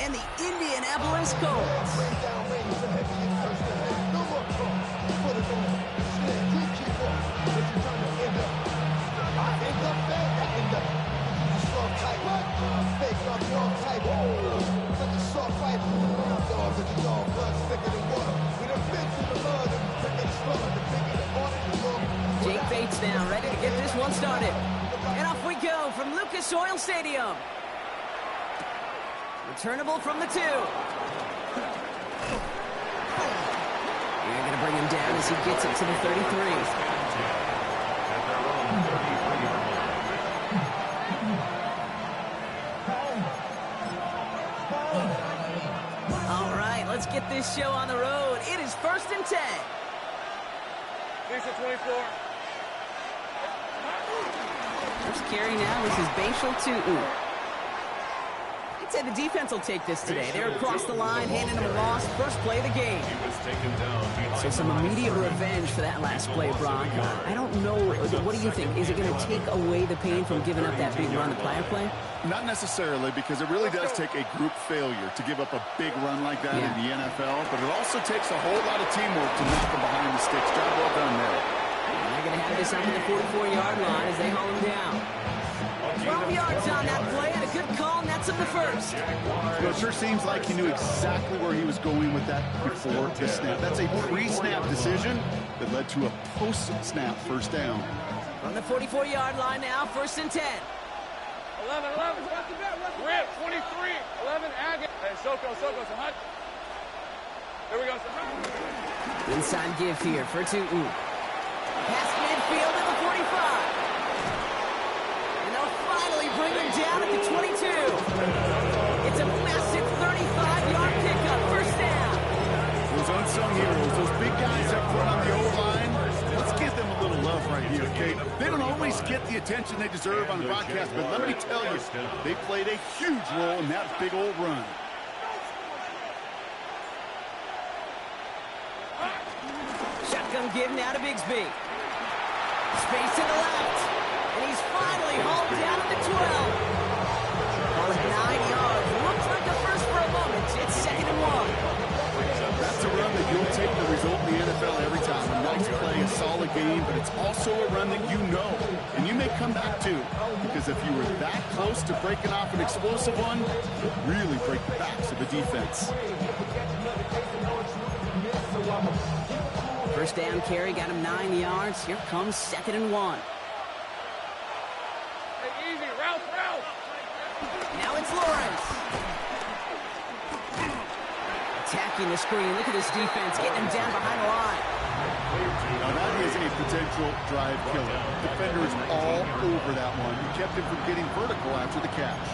and the Indianapolis Colts. Jake Bates now ready to get this one started. And off we go from Lucas Oil Stadium. Returnable from the 2. They're going to bring him down as he gets it to the 33. Let's get this show on the road. It is 1st and 10. Lisa 24. First carry now. This is Bashal Tutu. I'd say the defense will take this today. They're across the line, handing them a loss. First play of the game. So some immediate revenge for that last play, Brock. I don't know. What do you think? Is it going to take away the pain from giving up that big run the prior play? Not necessarily, because it really does take a group failure to give up a big run like that in the NFL, but it also takes a whole lot of teamwork to knock them behind the sticks. Job well done there. And they're going to have this up at the 44-yard line as they haul him down. 12 yards on that play, and a good call, and that's up the first. Well, it sure seems like he knew exactly where he was going with that before the snap. That's a pre-snap decision that led to a post-snap first down. From the 44-yard line now, 1st and 10. 11, Rip, 23, 11, Agate. Hey, Soko, so hot. There we go, so Inside give here for Tutu. Past midfield at the 45. And they'll finally bring him down at the 22. It's a massive 35-yard pickup, first down. Those unsung heroes, those big guys up front on the O-line, let's give them a little love right here, okay? They don't always get the attention they deserve on the broadcast, but let me tell you, they played a huge role in that big old run. Shotgun give now to Bigsby. Space to the left. And he's finally hauled down at the 12. Call it 9 yards. Looks like a first for a moment. It's 2nd and 1. That's a run that you'll take the result in the NFL every time. A nice play, a solid game, but it's also a run that you know, and you may come back to, because if you were that close to breaking off an explosive one, it would really break the backs of the defense. First down carry, got him 9 yards. Here comes 2nd and 1. Hey, easy, Ralph. Now it's Lawrence. Attacking the screen. Look at this defense getting him down behind the line. Now that is a potential drive killer. Defenders all over that one. He kept him from getting vertical after the catch.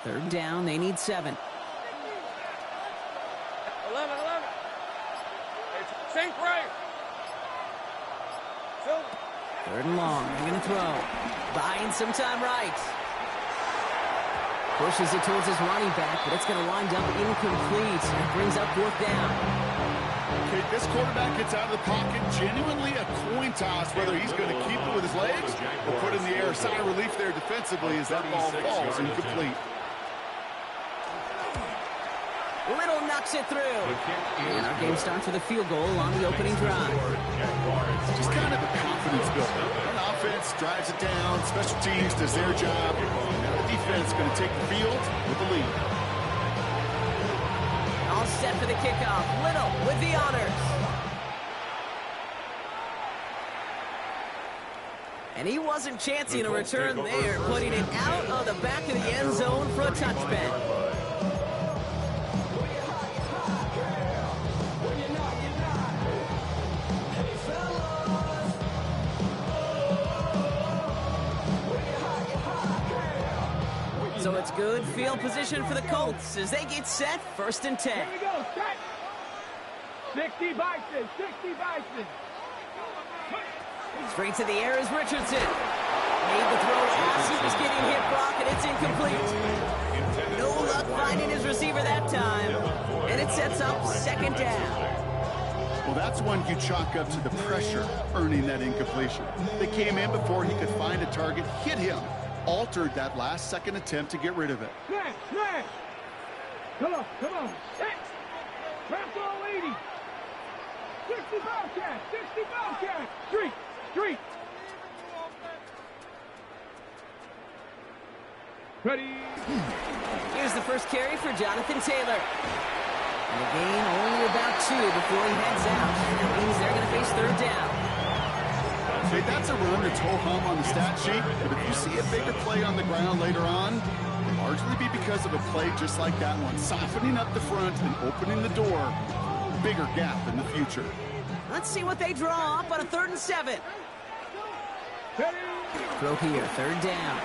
Third down, they need 7. 11. Hey, St. Price. Third and long, they're going to throw. Buying some time right. Pushes it towards his running back, but it's going to wind up incomplete. It brings up 4th down. Okay, this quarterback gets out of the pocket, genuinely a coin toss, whether he's going to keep it with his legs or put in the air. Sigh of relief there defensively as that ball falls incomplete. Little knocks it through. And our game starts with a field goal on the opening drive. Just kind of a confidence builder. An offense drives it down, special teams does their job. Now the defense is going to take the field with the lead. All set for the kickoff. Little with the honors. And he wasn't chancing a return there, putting it out of the back of the end zone for a touchback. So it's good field position for the Colts as they get set, 1st and 10. Here we go, set. 60 Bison. Straight to the air is Richardson. Made the throw as he was It's incomplete. No luck finding his receiver that time. And it sets up second down. Well, that's one you chalk up to the pressure earning that incompletion. They came in before he could find a target, hit him, altered that last-second attempt to get rid of it. Smash, smash. Come on, come on. Hey, wrap all 80. 60 Bobcat, 60 Bobcat. Street, street. Ready. Here's the first carry for Jonathan Taylor. And the gain only about 2 before he heads out. That means they're going to face third down. Hey, that's a run that's ho-hum on the stat sheet, but if you see a bigger play on the ground later on, it'll largely be because of a play just like that one, softening up the front and opening the door. Bigger gap in the future. Let's see what they draw up on a 3rd and 7. Throw here, third down.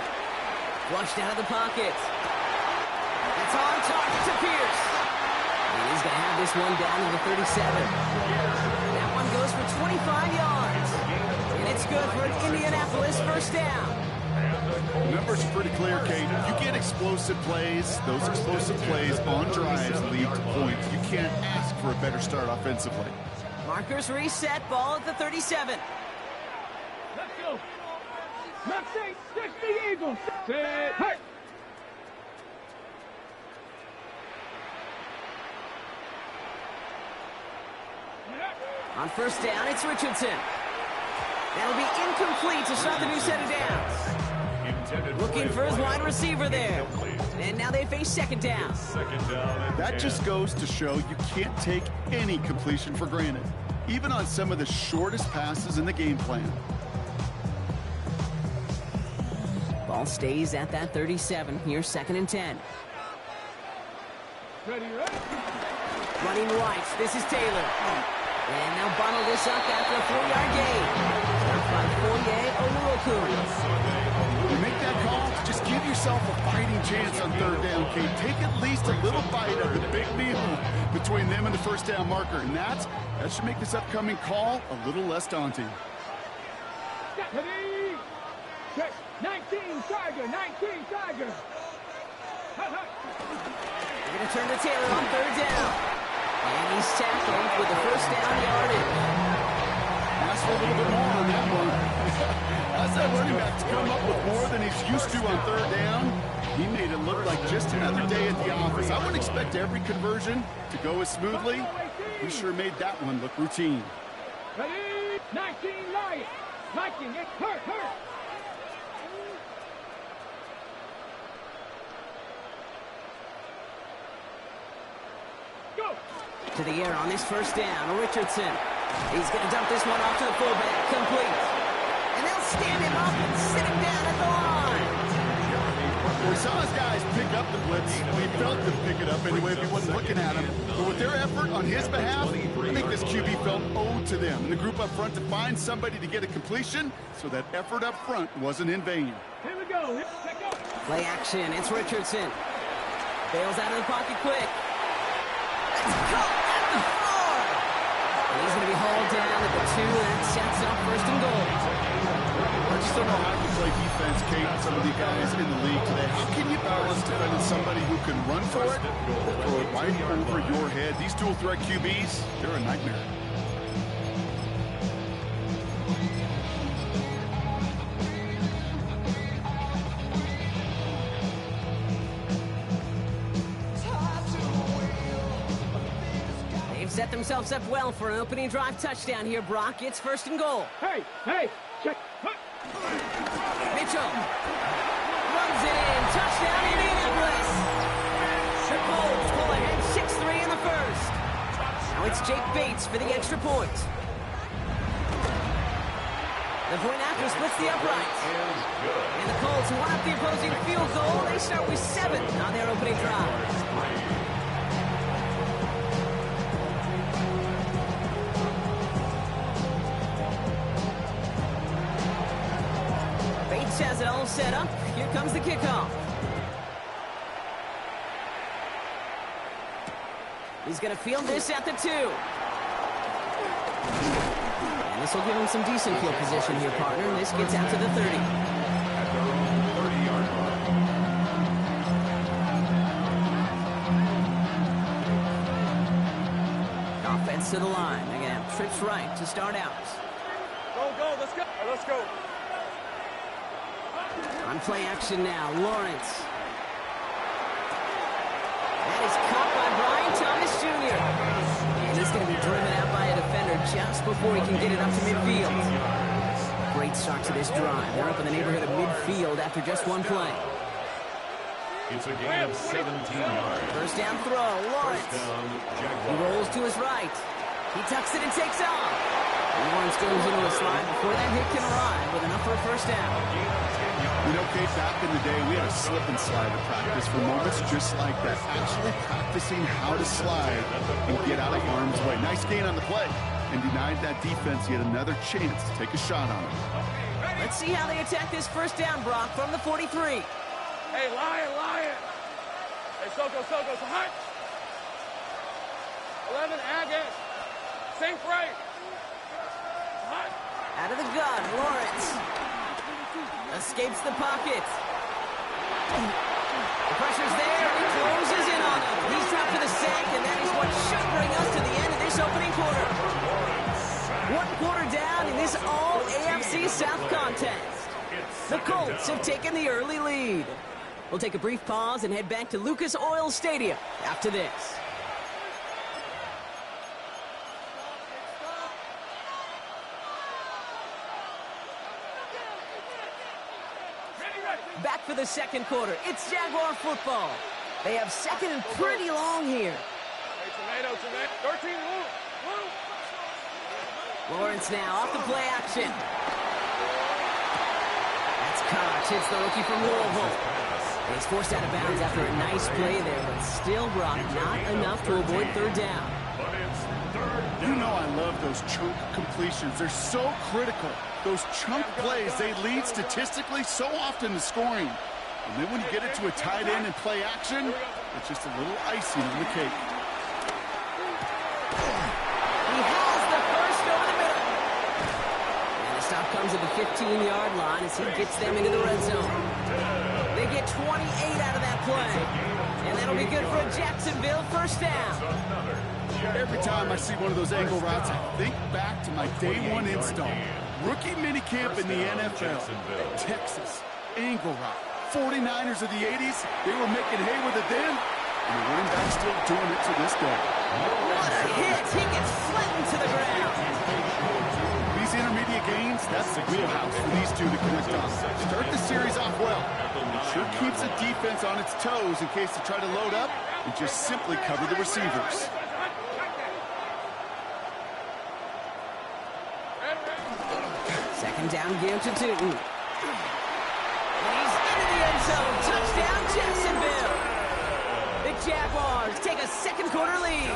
Flushed out of the pocket. It's on target to Pierce. And he's going to have this one down to the 37. That one goes for 25 yards. And it's good for an Indianapolis first down. The numbers are pretty clear, Kate. You get explosive plays. Those explosive plays on drives lead to points. You can't ask for a better start offensively. Markers reset, ball at the 37. Let's go. Let's say 60 Eagles. Set. Hey. On first down, it's Richardson. That'll be incomplete to start the new set of downs. Looking for his wide receiver there. And now they face second down. That just goes to show you can't take any completion for granted, even on some of the shortest passes in the game plan. Ball stays at that 37. Here's 2nd and 10. Ready, ready. Running right. This is Taylor. And they'll bundle this up after a 4-yard gain. Stopped by Foye Oluokun. You make that call, just give yourself a fighting chance on third down, Kate. Take at least a little bite of the big meal between them and the first down marker. And that should make this upcoming call a little less daunting. Ready. Check. 19 Tiger, 19 Tiger. They're going to turn to Taylor on third down. And he's tackled with the first down yardage. Ask for a little bit more on that one. How's that running back to come up with more than he's used to on third down? He made it look like just another day at the office. I wouldn't expect every conversion to go as smoothly. He sure made that one look routine. Ready. 19 Lion. Liking it. Hurt. Go. To the air on this first down, Richardson. He's going to dump this one off to the fullback. Complete. And they'll stand him up and sit him down at the line. We saw his guys pick up the blitz. We felt them pick it up anyway if he wasn't looking at him. But with their effort on his behalf, I think this QB felt owed to them. And the group up front to find somebody to get a completion, so that effort up front wasn't in vain. Here we go. Let's go. Play action. It's Richardson. Bails out of the pocket quick. It's caught at the 4. And he's going to be hauled down at the 2, and it sets up first and goal. I just don't know how you play defense, Kate, and some of the guys in the league today. How can you balance defending somebody who can run for it or throw it right over your head? These dual threat QBs, they're a nightmare. Set themselves up well for an opening drive touchdown here, Brock. It's first and goal. Hey, check. Mitchell runs it in. Touchdown, Indianapolis. The Colts pull ahead 6-3 in the first. Now it's Jake Bates for the extra point. The point after splits the uprights. And the Colts one up the opposing field goal. They start with 7 on their opening drive. Has it all set up. Here comes the kickoff. He's going to field this at the 2. And this will give him some decent field position here, partner. And this gets out to the 30. At their own 30-yard line. Defense to the line. They're going to have trips right to start out. Go, let's go. Let's go. On play action now, Lawrence. That is caught by Brian Thomas Jr. And he's going to be driven out by a defender just before he can get it up to midfield. Great start to this drive. They're up in the neighborhood of midfield after just one play. It's a gain of 17 yards. First down throw, Lawrence. He rolls to his right. He tucks it and takes off. Lawrence goes into a slide before that hit can arrive with enough for a first down. You know, Kate, back in the day, we had a slip and slide to practice for moments just like that. Actually practicing how to slide and get out of harm's way. Nice gain on the play. And denied that defense yet another chance to take a shot on him. Let's see how they attack this first down, Brock, from the 43. Hey, Lion. Hey, Soko, so hot. 11, Agate. Safe right. Hot. Out of the gun, Lawrence. Escapes the pocket. The pressure's there. He closes in on him. He's dropped for the sack, and that is what should bring us to the end of this opening quarter. 1 quarter down in this all-AFC South contest. The Colts have taken the early lead. We'll take a brief pause and head back to Lucas Oil Stadium after this. Back for the second quarter. It's Jaguar football. They have second and pretty long here. Hey, tomato. 13, Woo. Lawrence now off the play action. That's Koch. Hits the rookie from Louisville. He's forced out of bounds after a nice play there, but still, Brock, not enough to avoid third down. You know I love those chunk completions. They're so critical. Those chunk plays, they lead statistically so often to scoring. And then when you get it to a tight end and play action, it's just a little icing on the cake. He has the first over the middle. And the stop comes at the 15-yard line as he gets them into the red zone. They get 28 out of that play. And that'll be good for a Jacksonville first down. Every time I see one of those angle routes, I think back to my day one install. Rookie minicamp in the NFL. Texas, angle route. 49ers of the 80s, they were making hay with it then. And the running back's still doing it to this day. What a hit! He gets flattened to the ground. These intermediate gains, that's the wheelhouse for these two to connect on. Start the series off well. It sure keeps the defense on its toes in case they try to load up and just simply cover the receivers. Second down, give to Tootin. He's into the end zone. Touchdown, Jacksonville. The Jaguars take a second quarter lead.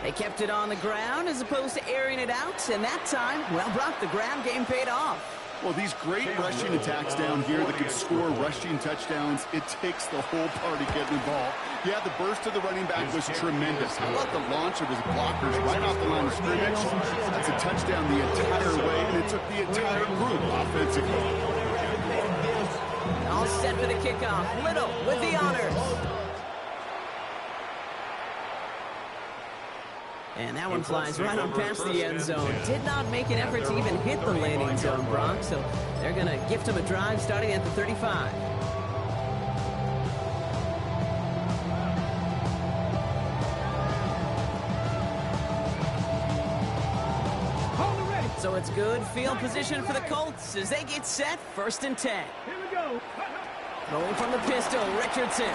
They kept it on the ground as opposed to airing it out, and that time, well, Brock, the ground game paid off. Well, these great rushing attacks down here that can score rushing touchdowns, it takes the whole party getting involved. Yeah, the burst of the running back was tremendous. How about the launch of his blockers right off the line of scrimmage? That's a touchdown the entire way, and it took the entire group offensively. All set for the kickoff. Little with the honors. And that one flies right on past the end zone. Did not make an effort to even hit the landing zone, Brock. So they're going to gift him a drive starting at the 35. So it's good field position for the Colts as they get set. First and 10. Here we go. Rolling from the pistol, Richardson.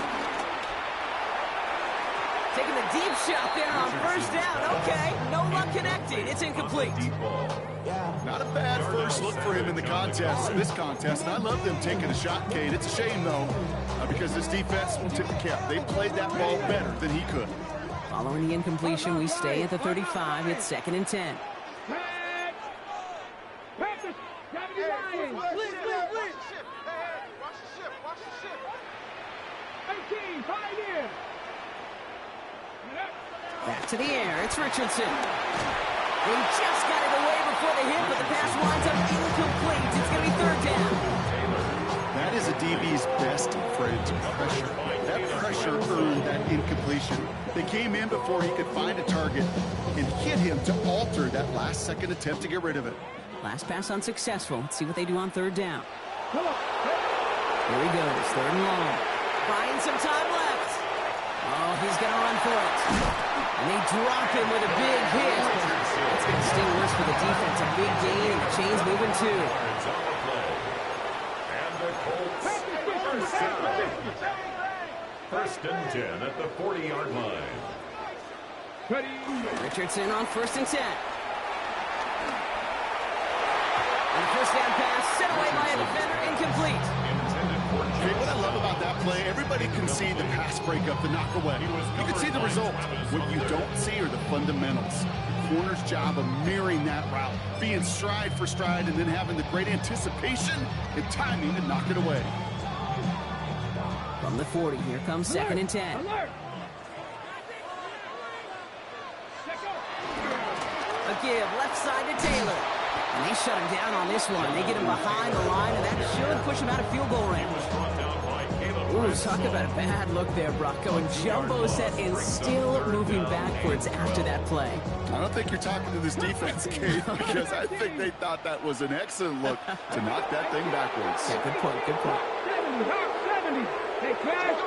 Taking the deep shot there on first down. Okay, no luck connecting. It's incomplete. Not a bad first look for him in the contest, and I love them taking a shot, Kate. It's a shame, though, because this defense will tip the cap. They played that ball better than he could. Following the incompletion, we stay at the 35. It's second and 10. Practice. Gravity Lions. Watch the ship. 18, Pioneer. Back to the air. It's Richardson. They just got it away before the hit, but the pass winds up incomplete. It's going to be third down. That is a DB's best friend, pressure. That pressure earned that incompletion. They came in before he could find a target and hit him to alter that last-second attempt to get rid of it. Last pass unsuccessful. Let's see what they do on third down. Here he goes, third and long. Buying some time left. Oh, he's going to run for it. And they drop him with a big hit. That's going to sting worse for the defense. A big gain, and the chain's moving too. First and 10 at the 40-yard line. Richardson on first and 10. And the first down pass set away by a defender, incomplete. Hey, what I love about that play, everybody can see the pass breakup, the knock away. You can see the result. What you don't see are the fundamentals. The corner's job of mirroring that route, being stride for stride, and then having the great anticipation and timing to knock it away. From the 40, here comes second and 10. Alert! A give, left side to Taylor. And they shut him down on this one. They get him behind the line, and that should push him out of field goal range. Ooh, talk about a bad look there, Brock. Going jumbo set and still moving backwards after that play. I don't think you're talking to this defense, Kate, because I think they thought that was an excellent look to knock that thing backwards. Yeah, good point, good point. 70. Hey, Cash.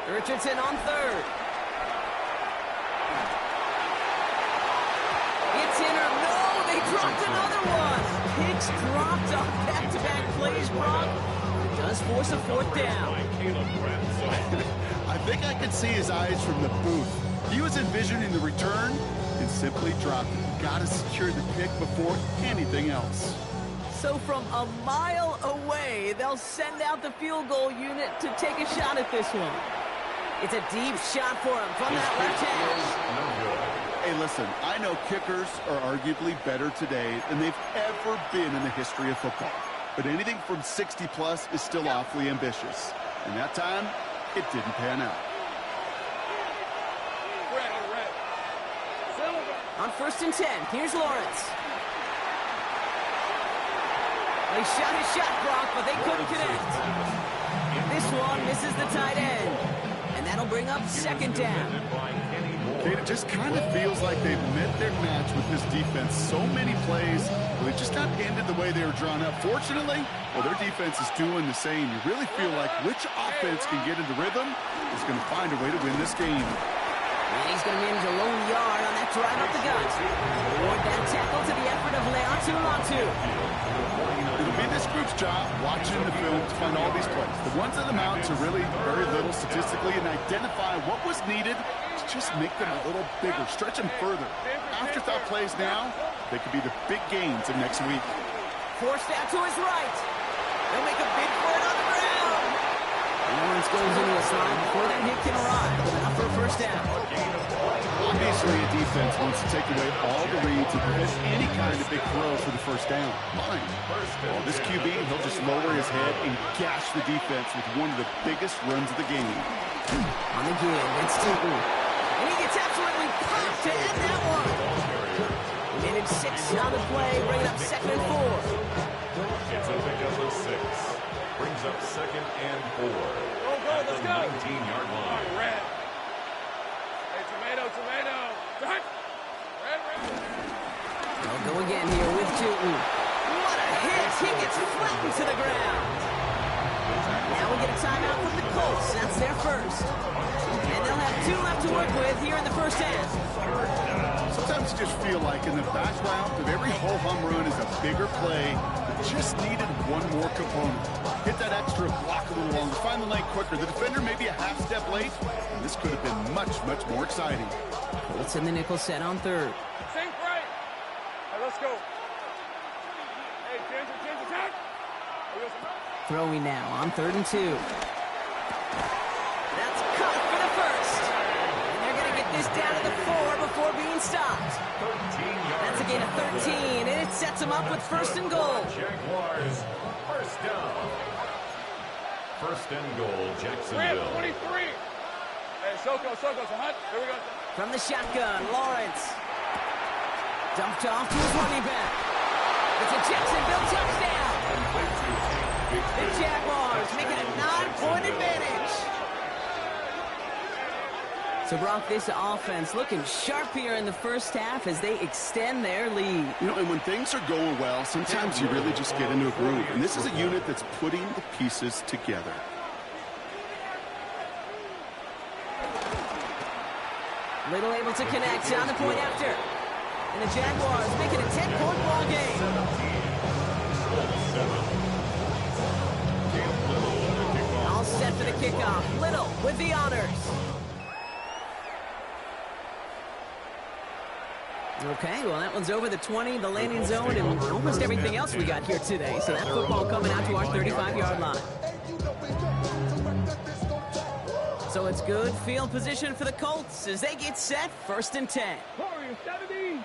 60. Richardson on third. It's in or no, they dropped another one. Picks dropped on back-to-back plays, Brock. It does force a fourth down. I think I could see his eyes from the booth. He was envisioning the return and simply dropped it. Got to secure the pick before anything else. So from a mile away, they'll send out the field goal unit to take a shot at this one. It's a deep shot for him from that left hand. Hey, listen, I know kickers are arguably better today than they've ever been in the history of football. But anything from 60-plus is still awfully ambitious. And that time, it didn't pan out. On first and 10, here's Lawrence. They shot his shot, Brock, but they couldn't connect. This one misses the tight end. And that'll bring up second down. Kate, it just kind of feels like they've met their match with this defense. So many plays, but they just not ended the way they were drawn up. Fortunately, well, their defense is doing the same. You really feel like which offense can get into rhythm is going to find a way to win this game. And he's going to manage a lone yard on that drive up the gut. Award that tackle to the effort of Leatu Latu. It'll be this group's job watching the film to find all these plays. The ones that amount to really very little statistically and identify what was needed to just make them a little bigger, stretch them further. Afterthought plays now, they could be the big gains of next week. Forced out to his right. They'll make a big for it on the ground. Lawrence goes into a slide before that hit can arrive. Enough for a first down. Obviously, a defense wants to take away all the reads and prevent any kind of big throw for the first down. Fine. Well, this QB, he'll just lower his head and gash the defense with one of the biggest runs of the game. On the give, it's Tutu. And he gets absolutely popped to end that one. He managed 6 on the play, bringing up second and 4. It's a pickup of 6. Brings up second and 4. At the 19-yard line. Red. Hey, tomato. Red. They'll go again here with Tutu. What a hit! He gets flattened to the ground. Now we get a timeout from the Colts. That's their first. And they'll have 2 left to work with here in the first half. Sometimes you just feel like in the background of every ho-hum run is a bigger play that just needed one more component. Hit that extra block a little longer, find the lane quicker. The defender maybe a half step late, and this could have been much, much more exciting. Colts in the nickel set on third. Sink right. All right, let's go. Hey, change attack. Throwing now on 3rd and 2. That's cut for the first. And they're going to get this down to the 4 before being stopped. That's a gain of 13, and it sets them up with first and goal. Jaguars, first down. First and goal, Jacksonville. 23. Hey, Soko, so hot. Here we go. From the shotgun, Lawrence. Dumped off to his running back. It's a Jacksonville touchdown. The Jaguars making a 9-point advantage. So, Brock, this offense looking sharp here in the first half as they extend their lead. You know, and when things are going well, sometimes you really just get into a groove. And this is a unit that's putting the pieces together. Little able to connect down the point after. And the Jaguars make it a 10-point ball game. All set for the kickoff. Little with the honors. Okay, well, that one's over the 20, the landing zone, and almost everything else we got here today. So that football coming out to our 35-yard line. So it's good field position for the Colts as they get set, 1st and 10. Warriors 70.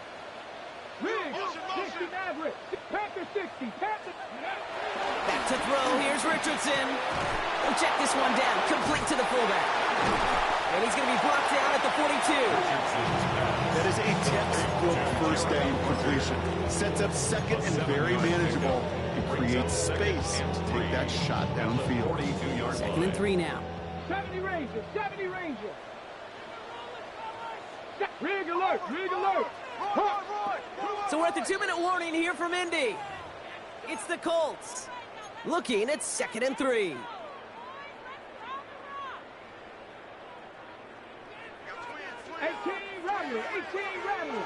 Riggs, 60 Maverick. Panther 60. Panther. Back to throw. Here's Richardson. We'll check this one down. Complete to the fullback. And he's going to be brought down at the 42. That is a textbook first down completion. Sets up second and very manageable. It creates space to take that shot downfield. 2nd and 3 now. 70 Rangers. 70 Rangers. Rig alert. Rig alert. So we're at the 2-minute warning here from Indy. It's the Colts looking at 2nd and 3. 18 Rattler. 18 Rattler.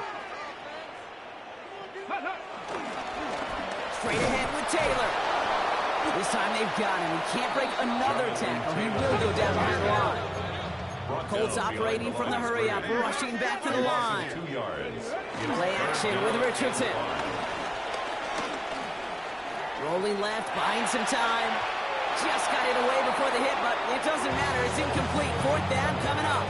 Straight ahead with Taylor. This time they've got him. He can't break another tackle. He will go down behind the line. Colts operating from the hurry-up, rushing back to the line. Play action with Richardson. Rolling left, buying some time. Just got it away before the hit, but it doesn't matter. It's incomplete. 4th down coming up.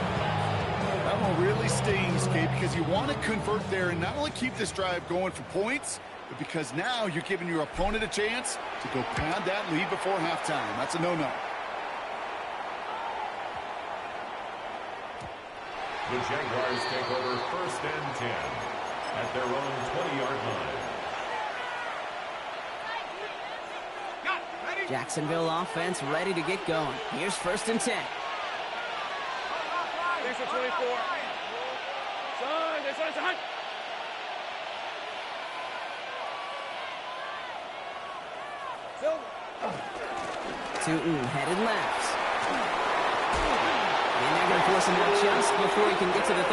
That one really stings, Kate, because you want to convert there and not only keep this drive going for points, but because now you're giving your opponent a chance to go pad that lead before halftime. That's a no-no. The Jaguars take over 1st and 10 at their own 20-yard line. Jacksonville offense ready to get going. Here's 1st and 10. There's a 24. Son. Tootin headed left. And they're going to force him out just before he can get to the 35.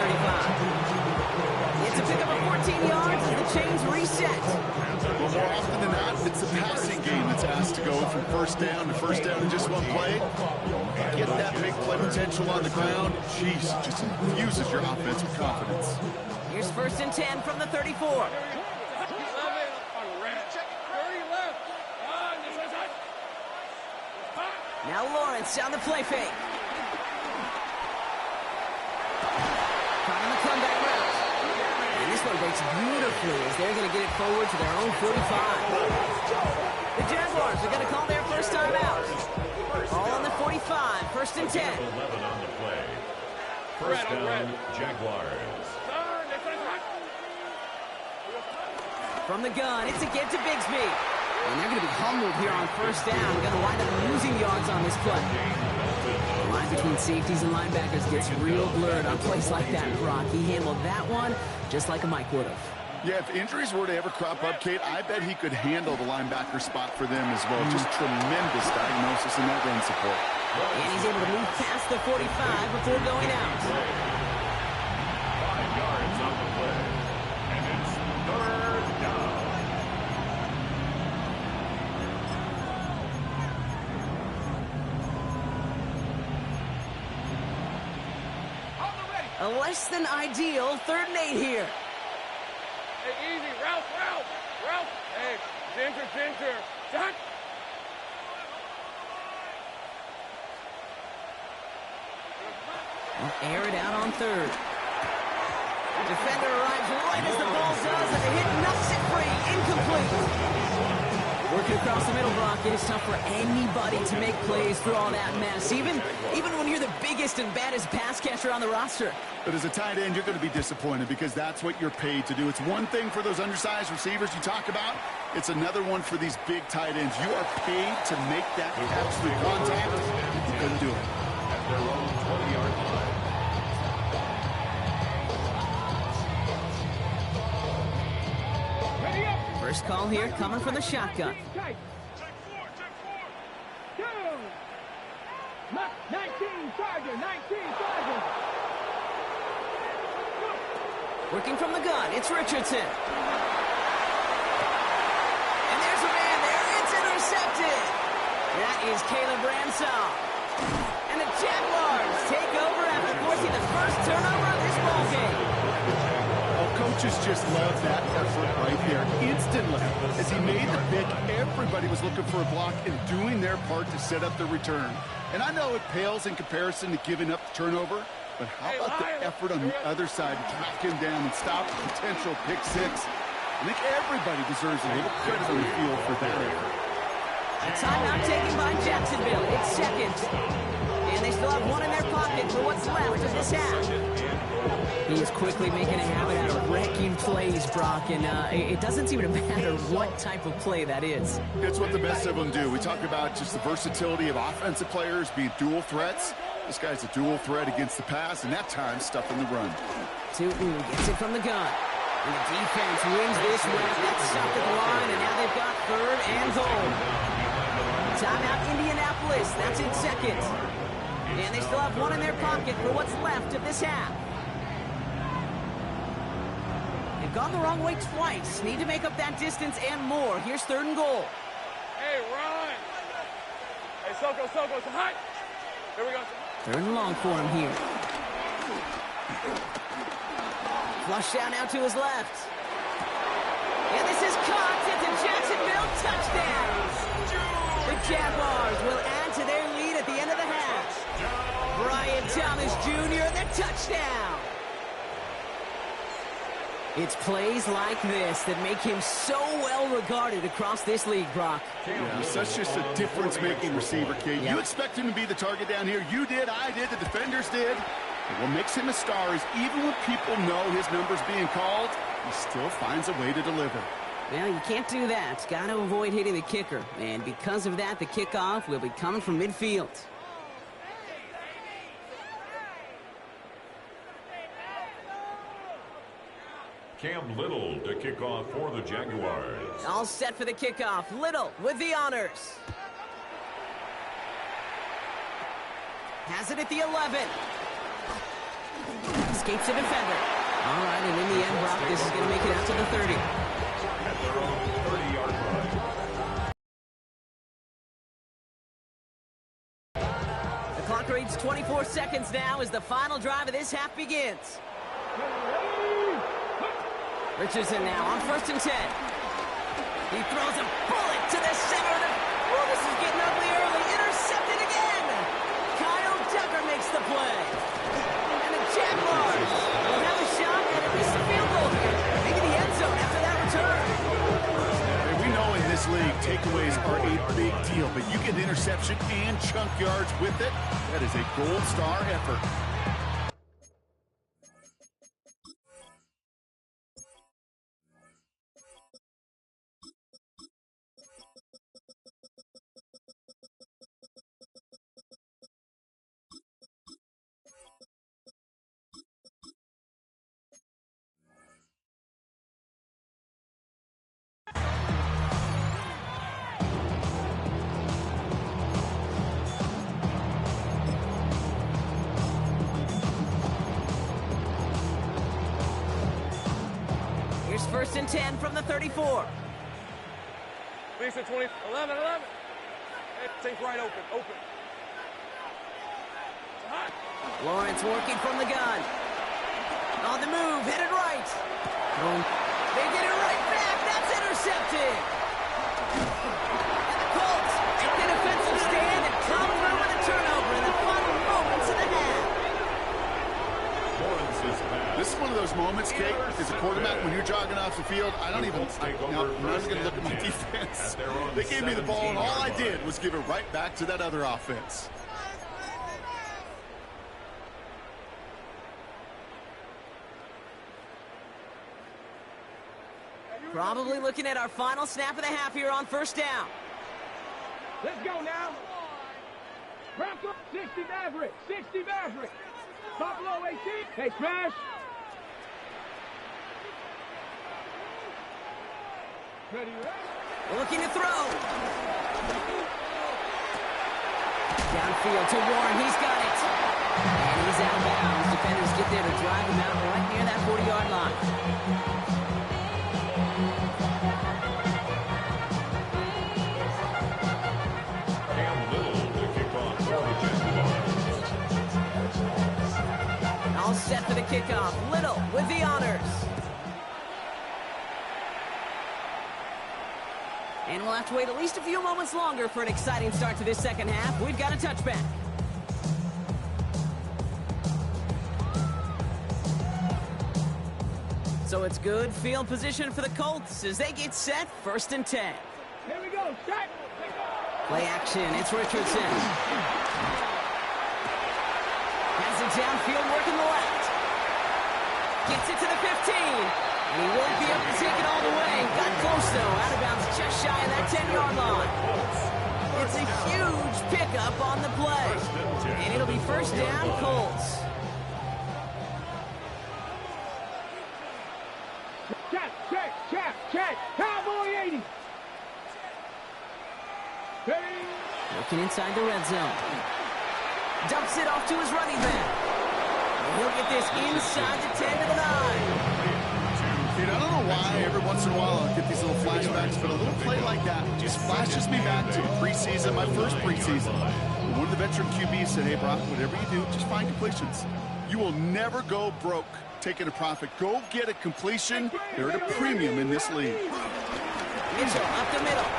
It's a pickup of 14 yards as the chains reset. Well, more often than not, it's the passing game that's asked to go from 1st down to 1st down in just one play. Get that big play potential on the ground. Jeez, just infuses your offense with confidence. Here's 1st and 10 from the 34. Now Lawrence on the play fake. Caught on the comeback route. And this one breaks beautifully as they're going to get it forward to their own 45. The Jaguars are going to call their first time out. All on the 45, 1st and 10. 11 on the play. 1st down, Jaguars. From the gun, it's a get to Bigsby. And they're going to be humbled here on 1st down. Going to wind up losing yards on this play. The line between safeties and linebackers gets real blurred on plays like that, Brock. He handled that one just like a Mike would have. Yeah, if injuries were to ever crop up, Kate, I bet he could handle the linebacker spot for them as well. Just tremendous diagnosis in that run support. And he's able to move past the 45 before going out. 5 yards on the play. And it's 3rd down. A less than ideal 3rd and 8 here. Hey, easy. Ralph. Hey, Ginger. Shot. We'll air it out on 3rd. The defender arrives right as the ball does, and the hit knocks it free. Incomplete. Working across the middle, Brock, it is tough for anybody to make plays through all that mess, even when you're the biggest and baddest pass catcher on the roster. But as a tight end, you're going to be disappointed because that's what you're paid to do. It's one thing for those undersized receivers you talk about. It's another one for these big tight ends. You are paid to make that catch through contact. You couldn't do it. At their own 20-yard line. First call here coming from the shotgun. 19 Charger, 19 Charger. Working from the gun, it's Richardson. And there's a man there, it's intercepted. That is Caleb Ransom. And the Jaguars take over after forcing the first turnover of this ballgame. Oh, coaches just love that effort right there. Instantly, as he made the pick, everybody was looking for a block and doing their part to set up the return. And I know it pales in comparison to giving up the turnover, but how about the effort on the other side to track him down and stop the potential pick six? I think everybody deserves a little credit on the field for that effort. A timeout taken by Jacksonville. It's second. And they still have one in their pocket for what's left of this half. He is quickly making a habit out of wrecking plays, Brock, and it doesn't seem to matter what type of play that is. It's what the best of them do. We talk about just the versatility of offensive players being dual threats. This guy's a dual threat against the pass, and that time stuffing the run. Tutu gets it from the gun. And the defense wins this rep. That's stopped at the line, and now they've got third and goal. Timeout Indianapolis. That's in second. And they still have one in their pocket for what's left of this half. They've gone the wrong way twice. Need to make up that distance and more. Here's third and goal. Hey, run. Hey, Soko, it's hot. Here we go. Third and long for him here. Flush down now to his left. And this is caught. It's a Jacksonville touchdown. The Jaguars will add to their lead at the end of the half. Brian Thomas Jr., the touchdown. It's plays like this that make him so well regarded across this league, Brock. Yeah, he's such just a difference-making receiver, Kate. Yep. You expect him to be the target down here. You did, I did, the defenders did. But what makes him a star is even when people know his number's being called, he still finds a way to deliver. Well, you can't do that. Got to avoid hitting the kicker. And because of that, the kickoff will be coming from midfield. Cam Little to kick off for the Jaguars. All set for the kickoff. Little with the honors. Has it at the 11. Escapes a defender. All right, and in the end, Brock, this is going to make it out to the 30. At their own 30-yard line. The clock reads 24 seconds now as the final drive of this half begins. Richardson now on 1st and 10. He throws a bullet to the center of the... Oh, this is getting ugly early. Intercepted again. Kyle Tucker makes the play. And the Jaguars will have a shot at least a field goal here. Maybe the end zone after that return. And we know in this league, takeaways are a big deal, but you get interception and chunk yards with it. That is a gold star effort. Here's 1st and 10 from the 34. Lisa, 20, 11. Hey, take right open. It's hot. Lawrence working from the gun. On the move, headed right. They get it right back. That's intercepted. And the Colts make the defensive stand and come through with a turnover in the final moments of the half. Lawrence's pass This is one of those moments, Kate, as a quarterback, when you're jogging off the field, I'm not even going to look at my defense. They gave me the ball, and all I did was give it right back to that other offense. Probably looking at our final snap of the half here on first down. Let's go now. Wrap up 60 Maverick. 60 Maverick. Buffalo 18. Hey, smash. Ready, ready. Looking to throw. Downfield to Warren. He's got it. And he's out of bounds. Defenders get there to drive him out right near that 40-yard line. All set for the kickoff. Little with the honors. And we'll have to wait at least a few moments longer for an exciting start to this second half. We've got a touchback. So it's good field position for the Colts as they get set, 1st and 10. Here we go. Set. Play action. It's Richardson. Has it downfield, working the left. Gets it to the 15. And he won't be able to take it all the way. Got close, though. Out of bounds just shy of that 10-yard line. It's a huge pickup on the play. And it'll be first down, Colts. Check. Cowboy 80. Looking inside the red zone. Dumps it off to his running back. And he'll get this inside the 10 to the 9. Dude, I don't know why every once in a while I'll get these little flashbacks, but a little play like that just flashes me back to preseason, my first preseason. One of the veteran QBs said, hey, Brock, whatever you do, just find completions. You will never go broke taking a profit. Go get a completion. They're at a premium in this league. Mitchell up the middle.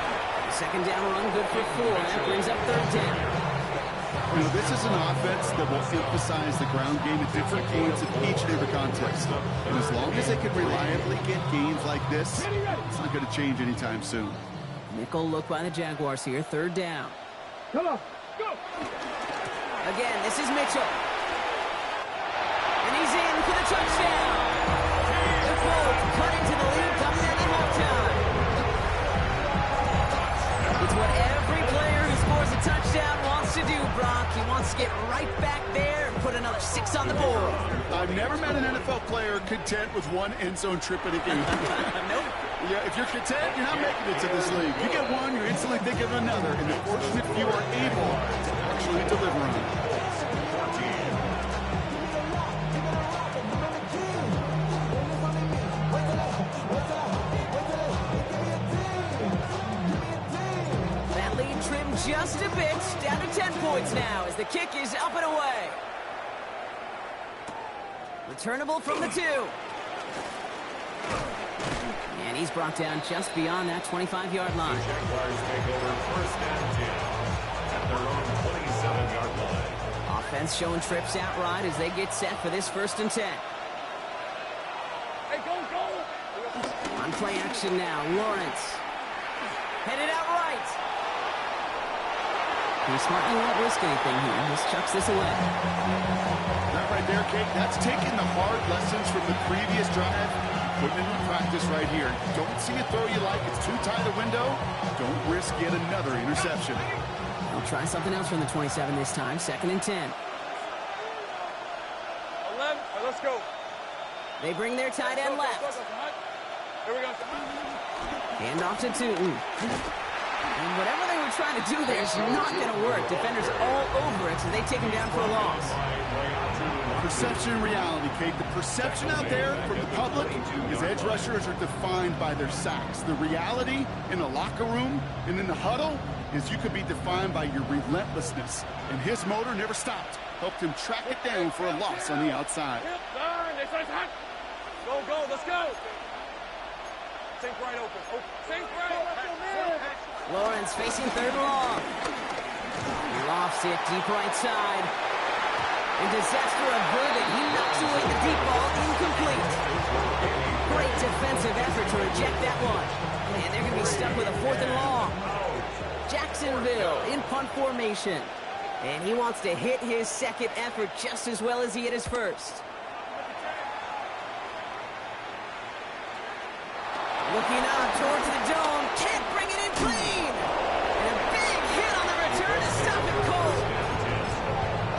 Second down run, good for 4. That brings up 3rd down. You know, this is an offense that will emphasize the ground game at different games of each and every contest. And as long as they can reliably get games like this, it's not going to change anytime soon. Nickel look by the Jaguars here, 3rd down. Come on, go! Again, this is Mitchell. And he's in for the touchdown. The Colts cut into the lead coming out of halftime. It's what every player who scores a touchdown wants to do, Brock. He wants to get right back there and put another 6 on the board. I've never met an NFL player content with one end zone trip in a game. Nope. Yeah, if you're content, you're not making it to this league. You get one, you're instantly thinking of another, and the fortunate few are able to actually deliver on it. That lead trimmed just a bit, down to 10 points now as the kick is up and away. Returnable from the 2. And he's brought down just beyond that 25-yard line. The Jaguars take over 1st and 10 at their own 27-yard line. Offense showing trips outright as they get set for this 1st and 10. Hey, go! On play action now, Lawrence. Headed out right. He smartly won't risk anything here. Just chucks this away. That right there, Kate, that's taking the hard lessons from the previous drive, putting it in practice right here. Don't see a throw you like, it's too tight a window. Don't risk yet another interception. They'll try something else from the 27 this time, 2nd and 10. 11, let's go. They bring their tight end left. Here we go. Hand off to Tootin. And whatever they were trying to do there is not going to work. Defenders all over it, so they take him down for a loss. Perception and reality, Kate. The perception out there from the public is edge rushers are defined by their sacks. The reality in the locker room and in the huddle is you could be defined by your relentlessness. And his motor never stopped. Helped him track it down for a loss on the outside. Go, let's go. Sink right open. Sink right. Lawrence facing 3rd and long. He lofts it deep right side. And disaster averted. He knocks away the deep ball, incomplete. Great defensive effort to reject that one. And they're going to be stuck with a 4th and long. Jacksonville in punt formation. And he wants to hit his second effort just as well as he hit his first. Looking up towards the dome. Can't bring it in clean. And a big hit on the return to stop it cold.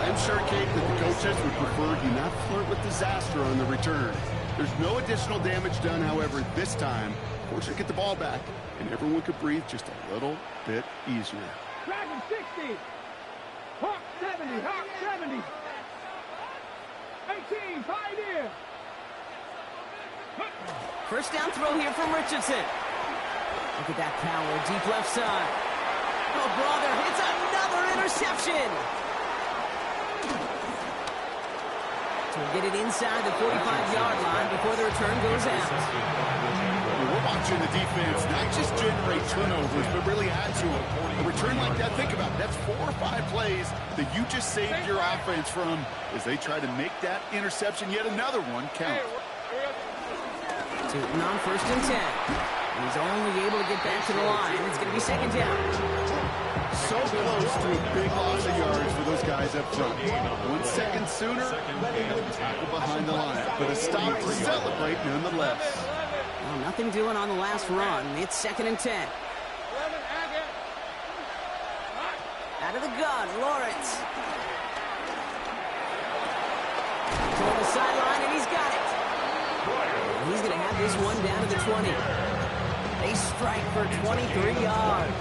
I'm sure, Kate, that the coaches would prefer you not flirt with disaster on the return. There's no additional damage done, however, this time. Force you to get the ball back, and everyone could breathe just a little bit easier. Dragon 60. Hawk 70. Hawk 70. 18. Pioneer. First down throw here from Richardson. Look at that power, deep left side. Oh, brother, it's another interception. So we'll get it inside the 45-yard line before the return goes out. We're watching the defense not just generate turnovers, but really add to them. A return like that, think about it. That's 4 or 5 plays that you just saved your offense from as they try to make that interception, yet another one, count. Tootin on 1st and 10. He's only able to get back to the line. It's going to be 2nd down. So close to a big loss of yards for those guys up front. 1 second sooner, and tackle behind the line. But a stop to celebrate nonetheless. Well, nothing doing on the last run. It's 2nd and 10. Out of the gun, Lawrence. Toward the sideline, and he's got it. He's going to have this one down to the 20. They strike for 23 yards.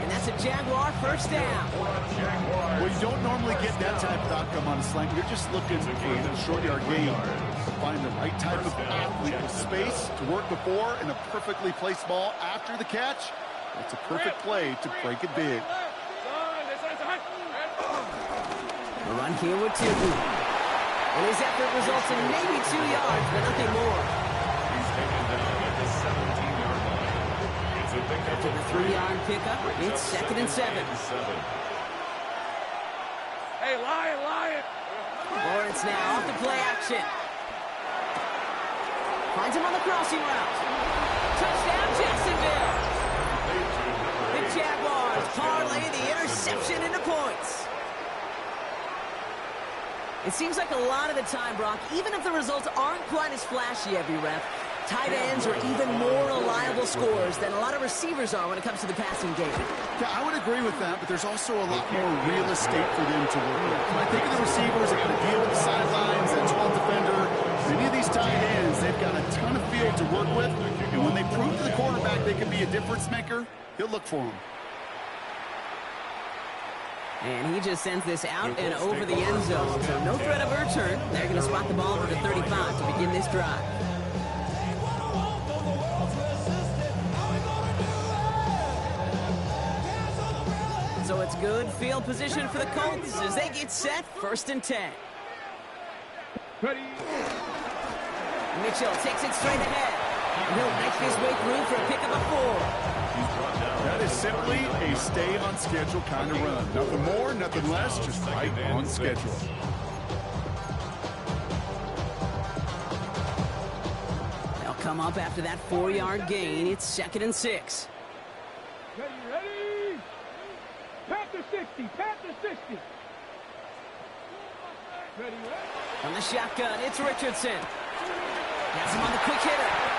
And that's a Jaguar first down. Well, you don't normally get that type of outcome on a slant. You're just looking for a short yard gain. Find the right type of athlete with space to work before and a perfectly placed ball after the catch. That's a perfect play to break it big. The run here with Kool1. And his effort results in maybe 2 yards, but nothing more. He's taken down at the 17-yard line. It's a pickup. After the 3-yard pickup, it's 2nd and 7. Hey, Lion! Lawrence now off the play action. Finds him on the crossing route. Touchdown, Jacksonville. The Jaguars parlay the interception into points. It seems like a lot of the time, Brock, even if the results aren't quite as flashy every rep, tight ends are even more reliable scorers than a lot of receivers are when it comes to the passing game. Yeah, I would agree with that, but there's also a lot more real estate for them to work with. When I think of the receivers, they've got to deal with the sidelines, that 12th defender. Many of these tight ends, they've got a ton of field to work with, and when they prove to the quarterback they can be a difference maker, he'll look for them. And he just sends this out and over the end zone, so no threat of a return. They're going to spot the ball over to 35 to begin this drive. So it's good field position for the Colts as they get set, 1st and 10. Ready. Mitchell takes it straight ahead. And he'll make his way through for a pickup of 4. That is simply a stay on schedule kind of run. Nothing more, nothing less, just right on schedule. They'll come up after that 4-yard gain. It's 2nd and 6. Ready. Panther 60. Panther 60. Ready. On the shotgun, it's Richardson. Has him on the quick hitter.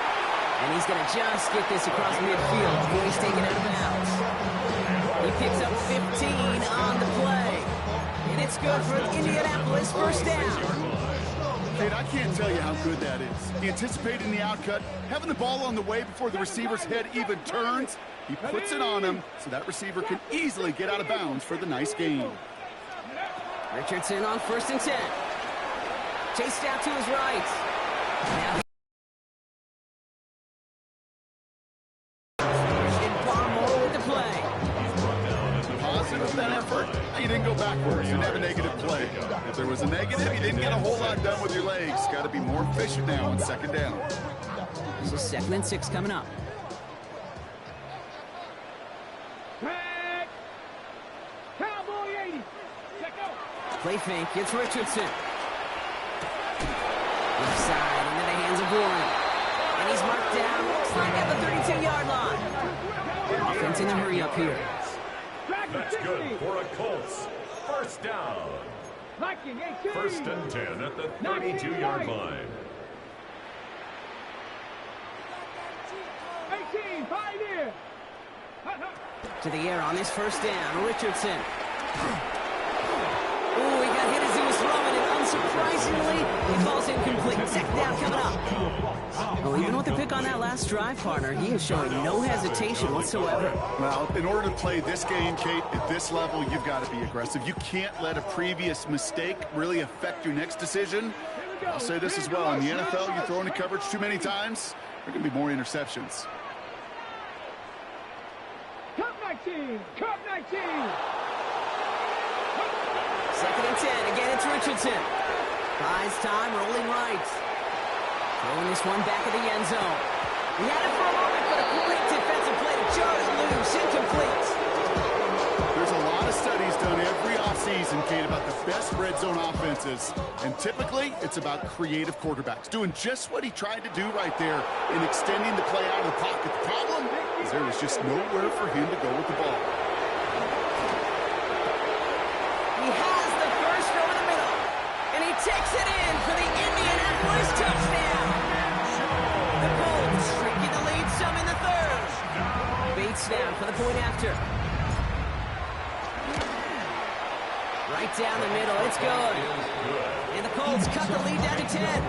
And he's going to just get this across midfield before he's taken out of bounds. He picks up 15 on the play. And it's good for Indianapolis, first down. Kate, I can't tell you how good that is. Anticipating the outcut, having the ball on the way before the receiver's head even turns. He puts it on him so that receiver can easily get out of bounds for the nice gain. Richardson on 1st and 10. Chased out to his right. Now that effort, you didn't go backwards. You didn't have a negative play. If there was a negative, you didn't get a whole lot done with your legs. Got to be more efficient now on 2nd down. This is 2nd and 6 coming up. Cowboy 80. Let go. Play fake. It's Richardson. Left side into the hands of Warren. And he's marked down. Looks like at the 32-yard line. Offense in a hurry up here. That's good for a Colts. First down. First and 10 at the 32-yard line. 18, Pioneer. To the air on his first down. Richardson. Ooh, he got hit as he was throwing it. Unsurprisingly, he falls incomplete. Second down coming up. Well, even with the pick on that last drive, partner, he is showing no hesitation whatsoever. Well, in order to play this game, Kate, at this level, you've got to be aggressive. You can't let a previous mistake really affect your next decision. I'll say this as well. In the NFL, you throw into coverage too many times, there are going to be more interceptions. Cup 19. Cup 19. Second and 10. Again, it's Richardson. Buys time, rolling right. Throwing this one back of the end zone. He had it for a moment, but a great defensive play to jar it loose. Incomplete. There's a lot of studies done every offseason, Kate, about the best red zone offenses. And typically, it's about creative quarterbacks doing just what he tried to do right there in extending the play out of the pocket. The problem is there was just nowhere for him to go with the ball. He has the first over the middle. And he takes it in for the Indianapolis touchdown. The Colts shrinking the lead some in the third. Bates down for the point after. Right down the middle. It's good. And the Colts cut the lead down to 10.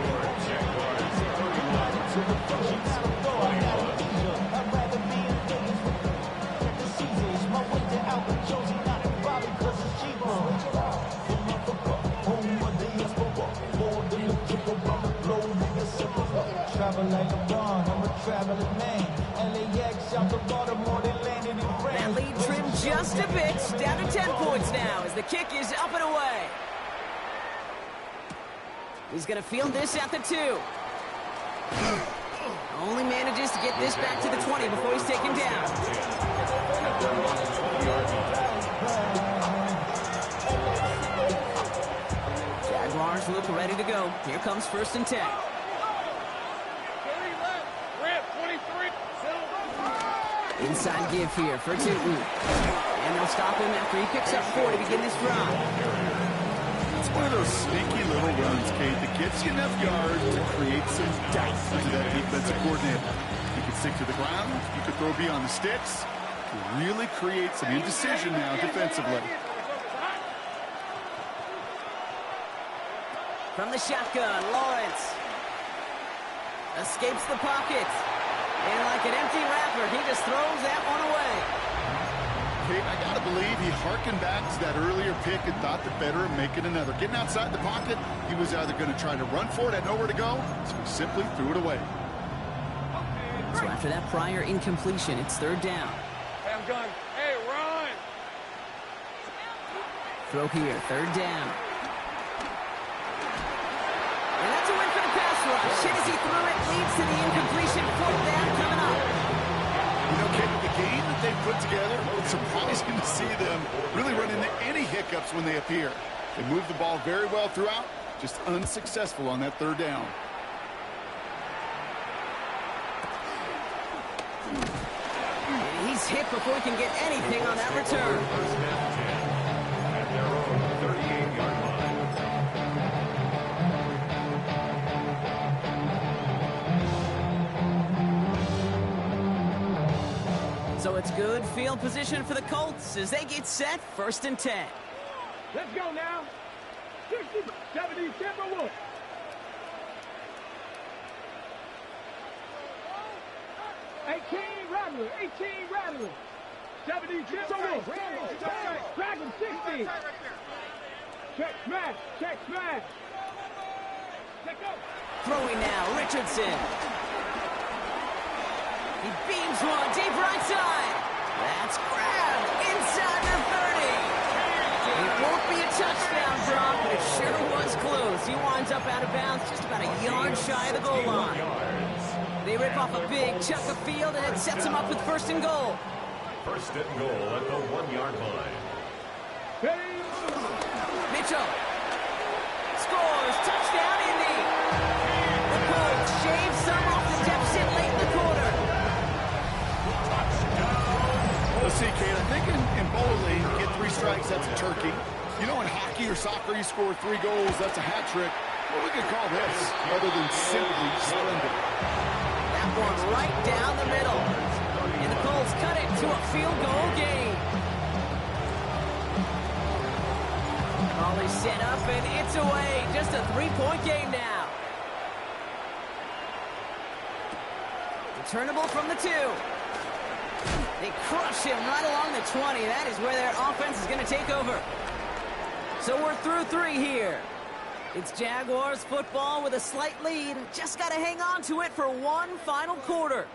That lead trimmed just a bit. Down to 10 points now as the kick is up and away. He's going to field this at the 2. Only manages to get this back to the 20 before he's taken down. Jaguars look ready to go. Here comes first and 10. Inside give here for Kool1. And they'll stop him after he picks up 4 to begin this drive. It's one of those sneaky little runs, Kate, that gets you enough yards to create some doubt to that defensive coordinator. You can stick to the ground. You can throw beyond the sticks. To really create some indecision now defensively. From the shotgun, Lawrence escapes the pocket. And like an empty wrapper, he just throws that one away. Kate, I got to believe he harkened back to that earlier pick and thought the better of making another. Getting outside the pocket, he was either going to try to run for it, had nowhere to go, so he simply threw it away. So after that prior incompletion, it's third down. Hey, I'm done. Hey, run! Throw here, third down. And that's a win for the pass rush. Hit as he threw it, leads to the incompletion. Fourth down coming up. You know, Kate, with the game that they put together, it's surprising to see them really run into any hiccups when they appear. They move the ball very well throughout, just unsuccessful on that third down. And he's hit before he can get anything on that return. First down 10 at their own 38-yard line. So it's good field position for the Colts as they get set, first and 10. Let's go now. 60, 70, Timberwolves. Rattler, 18 Rattler. 70 Timberwolves. Drag him, 60. Check smash, check smash. Check up. Throwing now, Richardson. He beams one deep right side. That's grabbed inside the 30. It won't be a touchdown drop, but it sure was close. He winds up out of bounds just about a yard shy of the goal line. They rip off a big chunk of field, and it sets him up with first and goal. First and goal at the 1-yard line. Made Mitchell. Scores. Touchdown, Indy. The Colts shave some off the deficit late in the quarter. Let's see, Kate. I think in bowling, get 3 strikes, that's a turkey. You know, in hockey or soccer, you score 3 goals, that's a hat trick. What we could call this, other than simply splendid. That one right down the middle. And the Colts cut it to a field goal game. Ball is set up, and it's away. Just a 3-point game now. Returnable from the 2. They crush him right along the 20. That is where their offense is going to take over. So we're through 3 here. It's Jaguars football with a slight lead. Just got to hang on to it for one final quarter.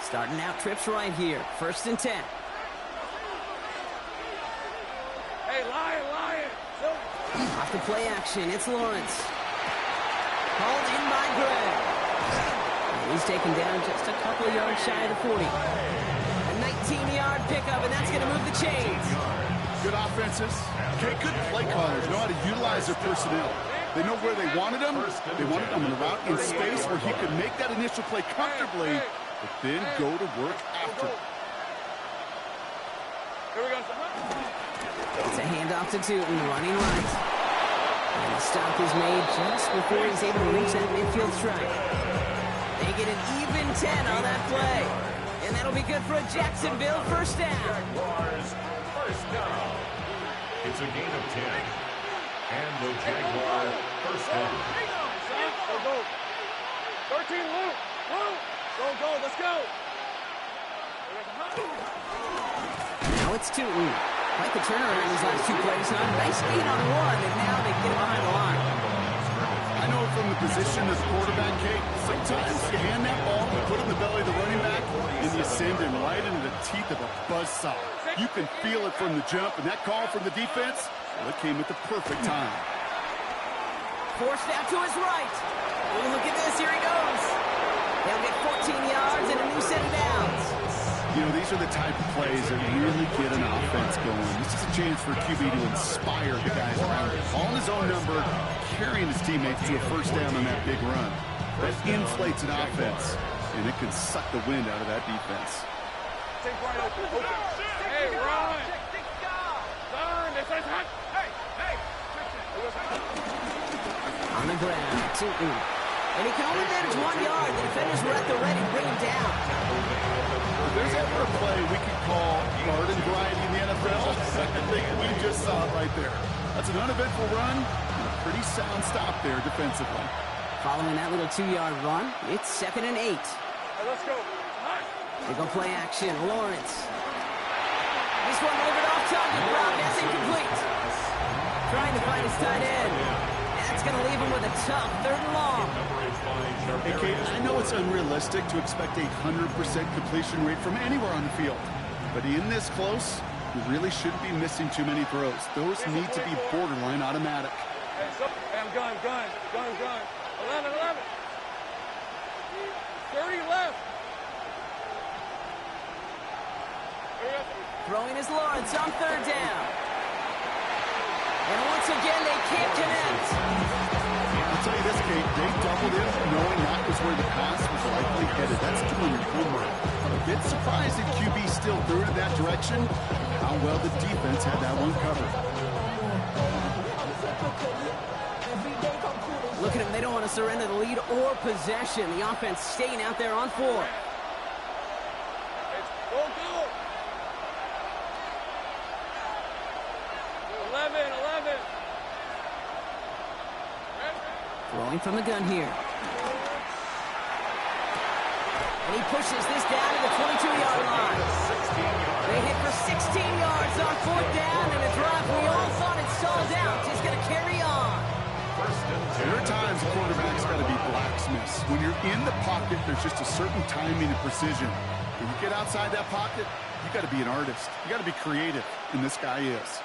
Starting out trips right here. 1st and 10. Hey, Lion! Off the play action, it's Lawrence. Called in by Gregg. And he's taken down just a couple of yards shy of the 40. A 19-yard pickup, and that's going to move the chains. Good offenses. Okay, good play callers. Know how to utilize their personnel. They know where they wanted them. They wanted them in a route in space where he could make that initial play comfortably, but then go to work after. Here we go. It's a handoff to Tootin, running right. And the stop is made just before he's able to reach that midfield strike. They get an even 10 on that play. And that'll be good for a Jacksonville 1st down. Jaguars, 1st down. It's a gain of 10. And the Jaguar 1st down. Go. 13, Luke. Go. Let's go. Now it's Tootin. Like the turnaround these last 2 plays, huh? Nice gain on 1, and now they get behind the line. I know from the position of the quarterback, Kate, sometimes you hand that ball, you put it in the belly of the running back, and you send him right into the teeth of a buzzsaw. You can feel it from the jump, and that call from the defense, well, it came at the perfect time. Forced out to his right. Ooh, look at this. Here he goes. They'll get 14 yards and a new set of downs. You know, these are the type of plays that really get an offense going. This is a chance for QB to inspire the guys around him. On his own number, carrying his teammates to a 1st down on that big run. That inflates an offense, and it can suck the wind out of that defense. Take right open. Hey, run! Turn! This is hot! Hey! On the ground, Tootin. And he can only manage 1 yard. The defenders were at the ready to bring him down. If there's ever a play we could call garden variety in the NFL, I think we just saw it right there. That's an uneventful run and a pretty sound stop there defensively. Following that little 2-yard run, it's 2nd and 8. Hey, let's go. They go play action. Lawrence. This one delivered off target. Brown, that's incomplete. Trying to find his tight end. That's going to leave him with a tough 3rd and long. Hey, Kate, I know it's unrealistic to expect a 100% completion rate from anywhere on the field. But in this close, you really shouldn't be missing too many throws. Those need to be borderline automatic. Hey, I'm gun. 11. 30 left. Throwing is Lawrence on 3rd down. And once again, they can't connect. I'll tell you this, Kate, they doubled in knowing that was where the pass was likely headed. That's doing your homework. A bit surprised that QB still threw it in that direction. How well the defense had that one covered. Look at them. They don't want to surrender the lead or possession. The offense staying out there on 4. Go. 11. Throwing from the gun here. And he pushes this down to the 22-yard line. They hit for 16 yards on 4th down, and a drive we all thought had stalled out is going to carry on. There are times a quarterback's got to be blacksmiths. When you're in the pocket, there's just a certain timing and precision. When you get outside that pocket, you got to be an artist. You got to be creative, and this guy is.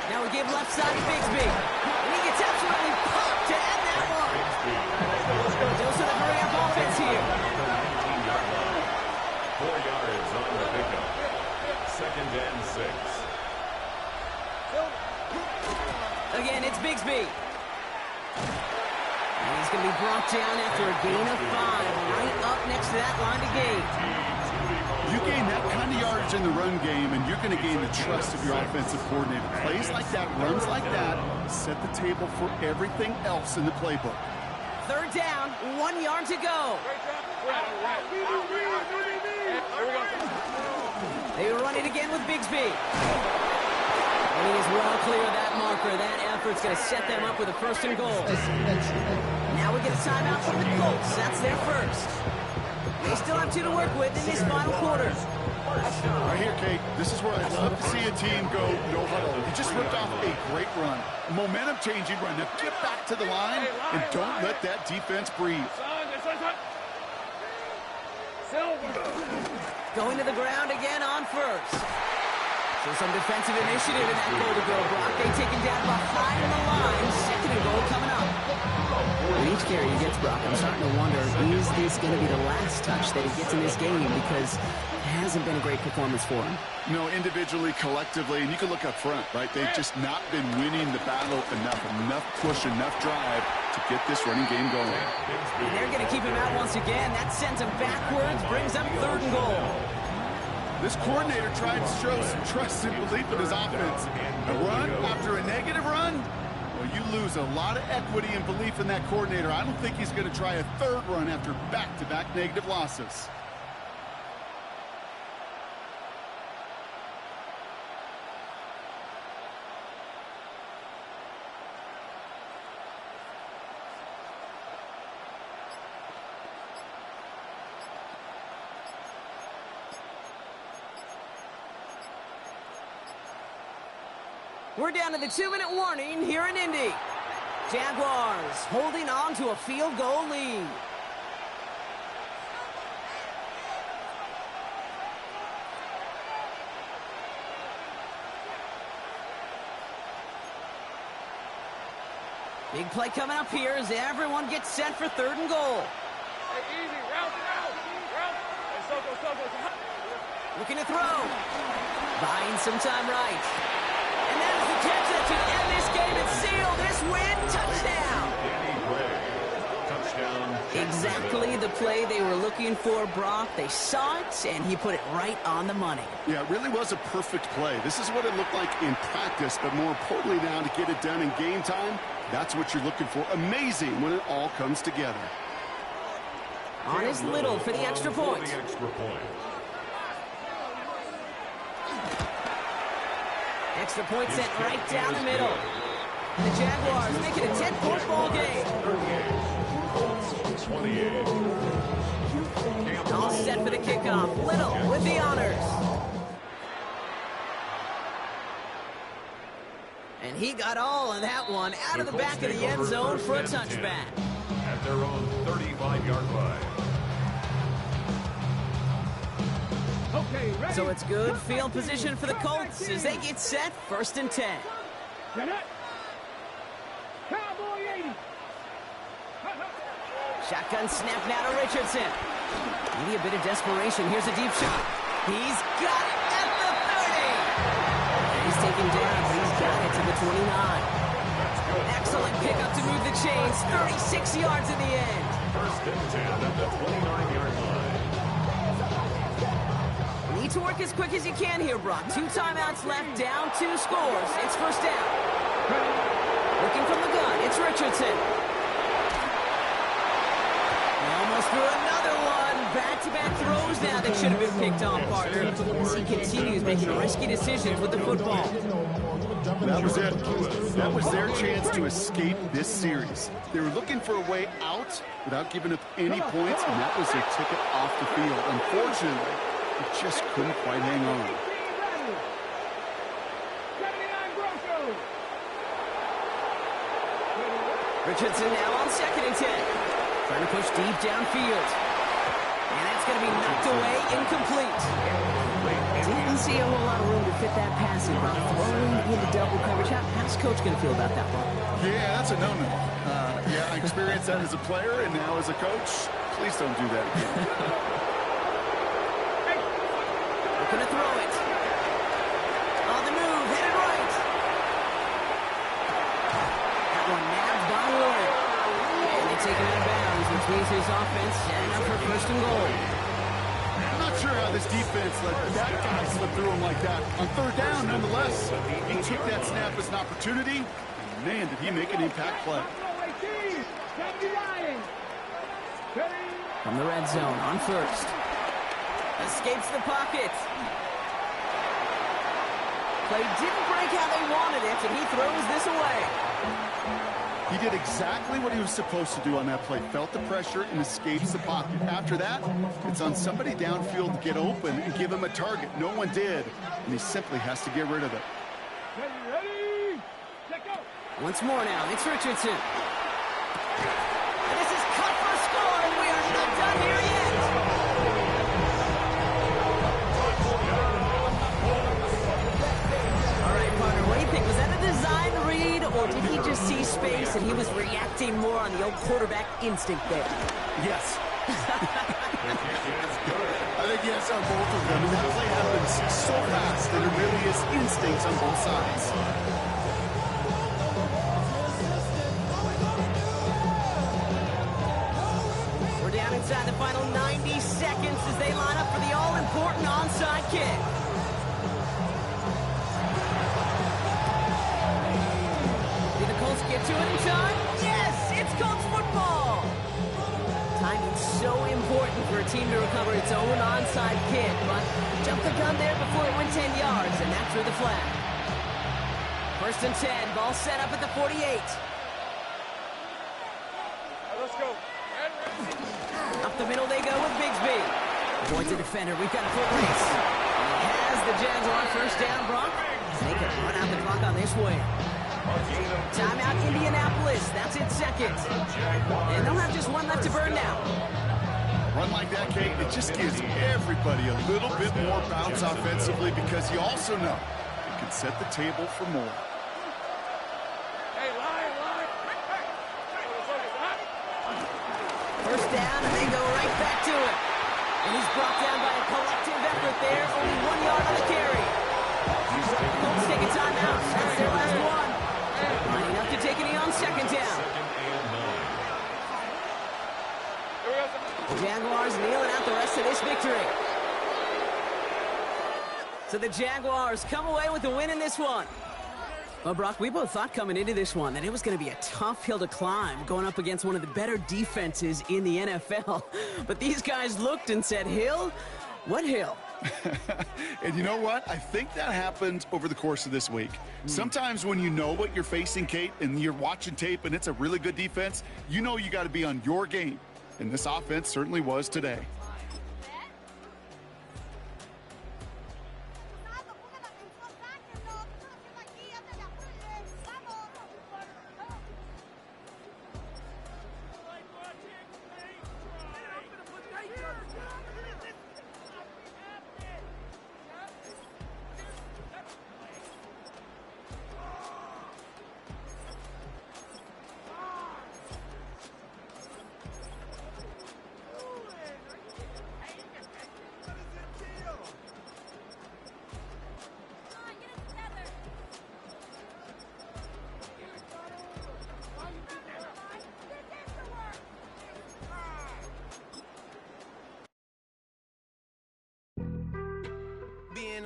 Now we give left side to Bigsby. And he gets absolutely pumped to end that one. Those are the 2nd and 6. Again, it's Bigsby. And he's going to be brought down after a gain of 5, right up next to that line of gain. You gain that kind of yardage in the run game, and you're going to gain the trust of your offensive coordinator. Plays like that, runs like that, set the table for everything else in the playbook. 3rd down, 1 yard to go. They run it again with Bigsby. And he is well clear of that marker. That effort's going to set them up with a 1st and goal. Now we get a timeout from the Colts. That's their first. They still have 2 to work with in this final quarter. Right here, Kate, this is where I love to see a team go no huddle. You just ripped off a great run. A momentum-changing run. Now get back to the line and don't let that defense breathe. Going to the ground again on 1st. So some defensive initiative in that goal to go. Brock, they take him down behind the line. 2nd and goal coming up. With each carry he gets, Brock, I'm starting to wonder, is this going to be the last touch that he gets in this game? Because it hasn't been a great performance for him. No, individually, collectively, and you can look up front, right? They've just not been winning the battle enough push, enough drive to get this running game going. And they're going to keep him out once again. That sends him backwards, brings up 3rd and goal. This coordinator tried to show some trust and belief in his offense. A run after a negative run? Well, you lose a lot of equity and belief in that coordinator. I don't think he's going to try a 3rd run after back-to-back negative losses. We're down to the 2-minute warning here in Indy. Jaguars holding on to a field goal lead. Big play coming up here as everyone gets set for 3rd and goal. Hey, easy, route it out. Hey, Looking to throw. Buying some time right. And that is the catch that should end this game and seal this win. Touchdown. Exactly the play they were looking for, Brock. They saw it, and he put it right on the money. Yeah, it really was a perfect play. This is what it looked like in practice, but more importantly now to get it done in game time, that's what you're looking for. Amazing when it all comes together. On his little for the extra point. Extra point sent right down the middle. The Jaguars make it a 10-point ball game. 28. All set for the kickoff. Little with the honors. And he got all of that one out of the back of the end zone for a touchback. At their own 35-yard line. So it's good field position for the Colts as they get set 1st and 10. Shotgun snap now to Richardson. Maybe a bit of desperation. Here's a deep shot. He's got it at the 30. He's taken down, but he's got it to the 29. Excellent pickup to move the chains. 36 yards in the end. 1st and 10 at the 29-yard line. Need to work as quick as you can here, Brock. 2 timeouts left, down 2 scores. It's 1st down. Looking from the gun, it's Richardson. Almost threw another one. Back-to-back throws now that should have been picked off, partner. As he continues making risky decisions with the football. That was it. That was their chance to escape this series. They were looking for a way out without giving up any points, and that was their ticket off the field. Unfortunately, they just couldn't quite hang on. Richardson now on 2nd and 10. Trying to push deep downfield. And that's going to be knocked away, incomplete. Didn't see a whole lot of room to fit that pass in, Brock. Throwing into double coverage. How's Coach going to feel about that one? Yeah, that's a no-no. Yeah, I experienced that as a player and now as a coach. Please don't do that again. Looking to throw it. defense setting up for first and goal. I'm not sure how this defense let that guy slip through him like that. On third down, nonetheless, he took that snap as an opportunity. And man, did he make an impact play. From the red zone on first. Escapes the pocket. Play didn't break how they wanted it, and he throws this away. He did exactly what he was supposed to do on that play. Felt the pressure and escapes the pocket. After that, it's on somebody downfield to get open and give him a target. No one did, and he simply has to get rid of it. Ready? Let go. Once more now, it's Richardson. And this is cut for a score, and we are not done here yet. All right, partner, what do you think? Was that a design read, or did he just see space and he was reacting more on the old quarterback instinct there? Yes. I think yes on both of them. And that play happens so fast that it really is instincts on both sides. We're down inside the final 90 seconds as they line up for the all-important onside kick. Did the Colts get to it in time? Yes! It's Colts football! Timing's so important for a team to recover its own onside kick, but jumped the gun there before it went 10 yards, and that threw the flag. First and 10, ball set up at the 48. Let's go. Up the middle they go with Bigsby. Avoids the defender. We've got a foot race. And he has the Jaguar first down, Brock. They can run out the clock on this way. Timeout, Indianapolis. That's its second. And they'll have just one left to burn now. Run like that, Kate, it just gives everybody a little bit more bounce offensively because you also know it can set the table for more. First down, and they go right back to it. And he's brought down by a collective effort there. Only 1 yard on the carry. Colts take a timeout. That's their last one. Lining up to take it on second down. The Jaguars kneeling out the rest of this victory. So the Jaguars come away with the win in this one. Well, Brock, we both thought coming into this one that it was going to be a tough hill to climb going up against one of the better defenses in the NFL. But these guys looked and said, Hill? What hill? And you know what? I think that happened over the course of this week. Sometimes when you know what you're facing, Kate, and you're watching tape and it's a really good defense, you know you got to be on your game. And this offense certainly was today.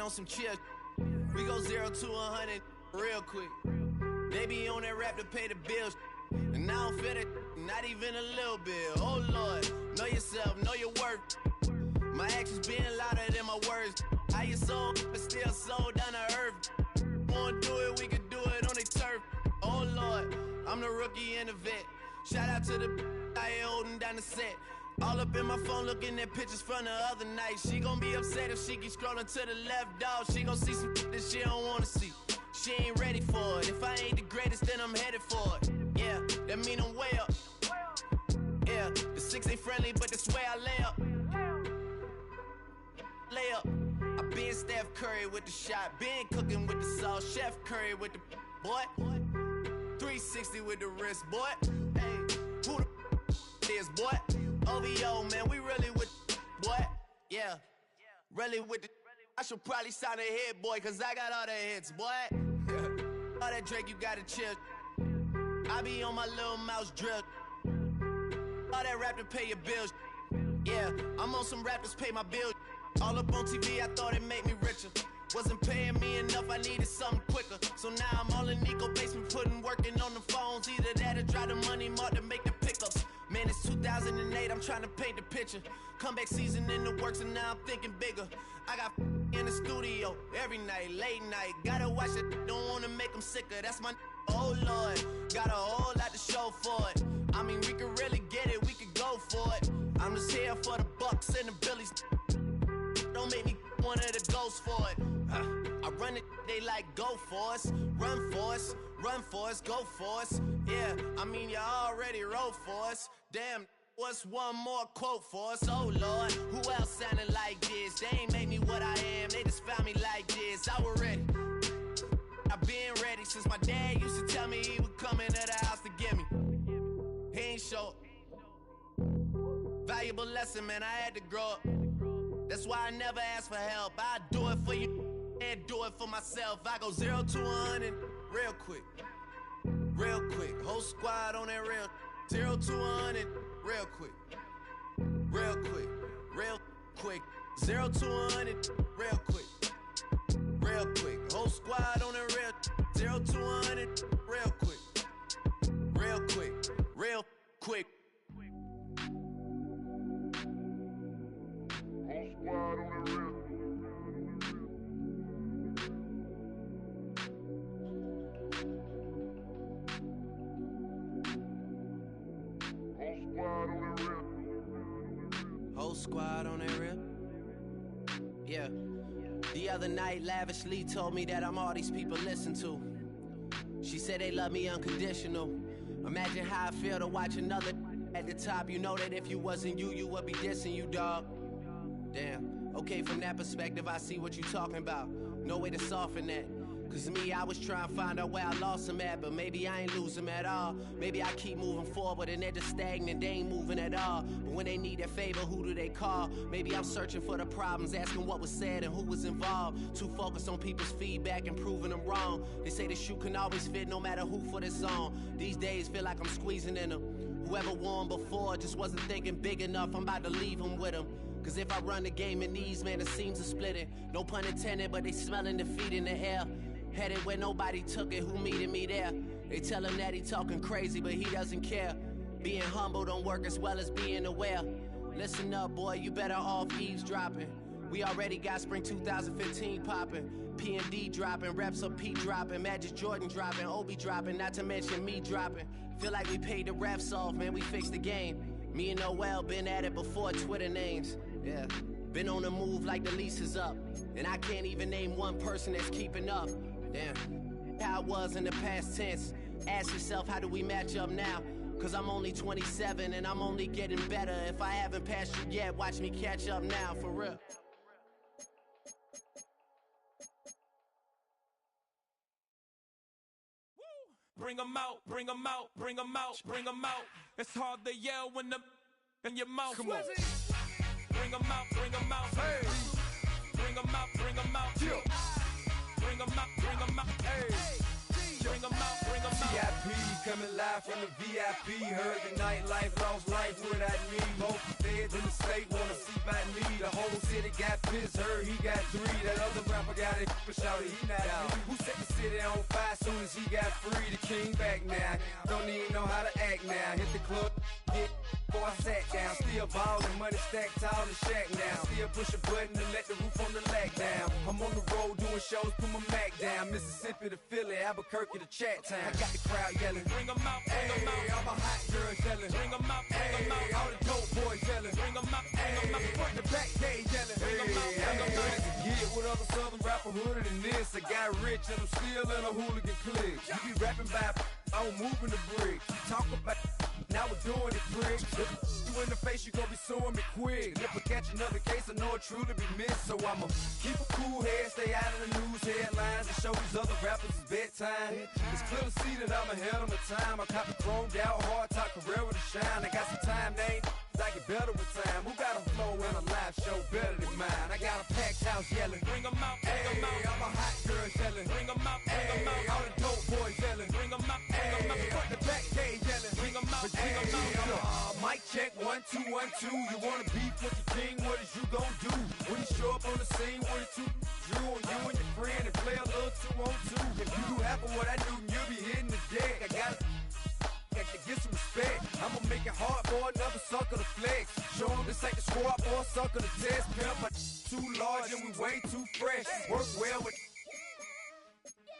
On some chill, we go 0 to 100 real quick. They be on that rap to pay the bills, and I don't feel it, not even a little bit. Oh Lord, know yourself, know your worth. My actions being louder than my words. How you sold, but still sold down to earth. Wanna do it, we can do it on the turf. Oh Lord, I'm the rookie and the vet. Shout out to the I ain't holding down the set. All up in my phone looking at pictures from the other night. She gon' be upset if she keep scrolling to the left, dog. She gon' see some that she don't wanna see. She ain't ready for it. If I ain't the greatest, then I'm headed for it. Yeah, that mean I'm way up. Yeah, the 6 ain't friendly, but that's where I lay up. Lay up. I been Steph Curry with the shot. Been cooking with the sauce. Chef Curry with the boy. 360 with the wrist, boy. Hey, who the is, boy? OVO, man, we really with boy. Yeah, really with the. I should probably sign a hit, boy, cause I got all the hits, boy. All that Drake, you gotta chill. I be on my little mouse drip. All that rap to pay your bills. Yeah, I'm on some rappers pay my bill. All up on TV, I thought it made me richer. Wasn't paying me enough, I needed something quicker. So now I'm all in Nico basement, working on the phones. Either that or try the money mark to make the pickups. Man, it's 2008, I'm trying to paint the picture. Comeback season in the works and now I'm thinking bigger. I got in the studio every night, late night. Gotta watch it, don't wanna make them sicker. That's my oh Lord, got a whole lot to show for it. I mean, we could really get it, we could go for it. I'm just here for the Bucks and the Billies. Don't make me one of the ghosts for it. I run it, they like go for us, run for us, go for us. Yeah, I mean you already wrote for us. Damn, what's one more quote for us? Oh Lord, who else sounded like this? They ain't made me what I am, they just found me like this. I was ready, I've been ready since my dad used to tell me he would come into the house to get me. He ain't show. Valuable lesson, man, I had to grow up. That's why I never ask for help. I do it for you and do it for myself. I go 0 to 100 real quick. Real quick. Whole squad on that real. 0 to 100 real quick. Real quick. Real quick. 0 to 100 real quick. Real quick. Whole squad on that real. 0 to 100 real quick. Real quick. Real quick. Whole squad on that real. Yeah. The other night, Lavishly told me that I'm all these people listen to. She said they love me unconditional. Imagine how I feel to watch another at the top. You know that if you wasn't you, you would be dissing you, dog. Damn. Okay, from that perspective, I see what you talking about. No way to soften that. Cause me, I was trying to find out where I lost them at, but maybe I ain't lose them at all. Maybe I keep moving forward and they're just stagnant, they ain't moving at all. But when they need a favor, who do they call? Maybe I'm searching for the problems, asking what was said and who was involved. Too focused on people's feedback and proving them wrong. They say the shoe can always fit no matter who for this song. These days feel like I'm squeezing in them. Whoever won before just wasn't thinking big enough, I'm about to leave them with them. Cause if I run the game in these, man, the seams are splitting. No pun intended, but they smelling defeat in the air. Headed where nobody took it, who meeting me there? They tell him that he talking crazy, but he doesn't care. Being humble don't work as well as being aware. Listen up, boy, you better off eavesdropping. We already got spring 2015 popping. P&D dropping, reps up P dropping, Magic Jordan dropping, Obi dropping, not to mention me dropping. Feel like we paid the refs off, man, we fixed the game. Me and Noel been at it before Twitter names. Yeah, been on the move like the lease is up. And I can't even name one person that's keeping up. Damn, how I was in the past tense. Ask yourself, how do we match up now? Cause I'm only 27 and I'm only getting better. If I haven't passed you yet, watch me catch up now, for real. Bring 'em out, bring 'em out, bring 'em out, bring 'em out. It's hard to yell when the in your mouth. Come on. Bring 'em out, bring 'em out. Hey. Bring 'em out, bring 'em out. Yeah. Bring 'em out, bring 'em out. Hey. Bring 'em out, bring 'em out. VIP coming live from the VIP. Heard the nightlife, lost life without me. Both feds in the state wanna see by me. The whole city got pissed, heard he got 3. That other rapper got it, but shouted he not out. Who set the city on fire soon as he got free? The king back now, don't even know how to act now. Hit the club, get before I sat down. Still ballin', money stacked tall in shack now. Still push a button and let the roof on the lag down. I'm on the road doing shows, put my Mac down. Mississippi to Philly, Albuquerque to Chat Town. I got the crowd yelling. Bring 'em out, bring 'em out. All my hot girls yelling. Bring 'em out, bring 'em out. All the dope boys yelling. Bring 'em out, bring 'em out. Front the back gate yelling. Bring 'em out, bring 'em out. Get with other southern rapper hooded than this. I got rich and I'm still in a hooligan clique. You be rapping by, I'm moving the bricks. You talk about, now we're doing it, prick. You in the face, you gon' be suing me quick. If I catch another case, I know it truly be missed. So I'ma keep a cool head, stay out of the news headlines, and show these other rappers it's bedtime. It's clear to see that I'm ahead of my time. I copy chromed out, hard top career with a shine. I got some time, name. I get better with time. Who got a flow and a live show better than mine? I got a packed house yelling. Bring 'em out, bring 'em out. All my hot girls yelling. Bring 'em out, bring 'em out. All the dope boys yelling. Bring 'em out, bring 'em out. Front the back gate yelling. Bring 'em out, bring 'em out. Mic check, 1 2 1 2. You wanna beef a sucker to flex. Show them this ain't the squad or a sucker to test. Pimp, but too large and we way too fresh. Work well with.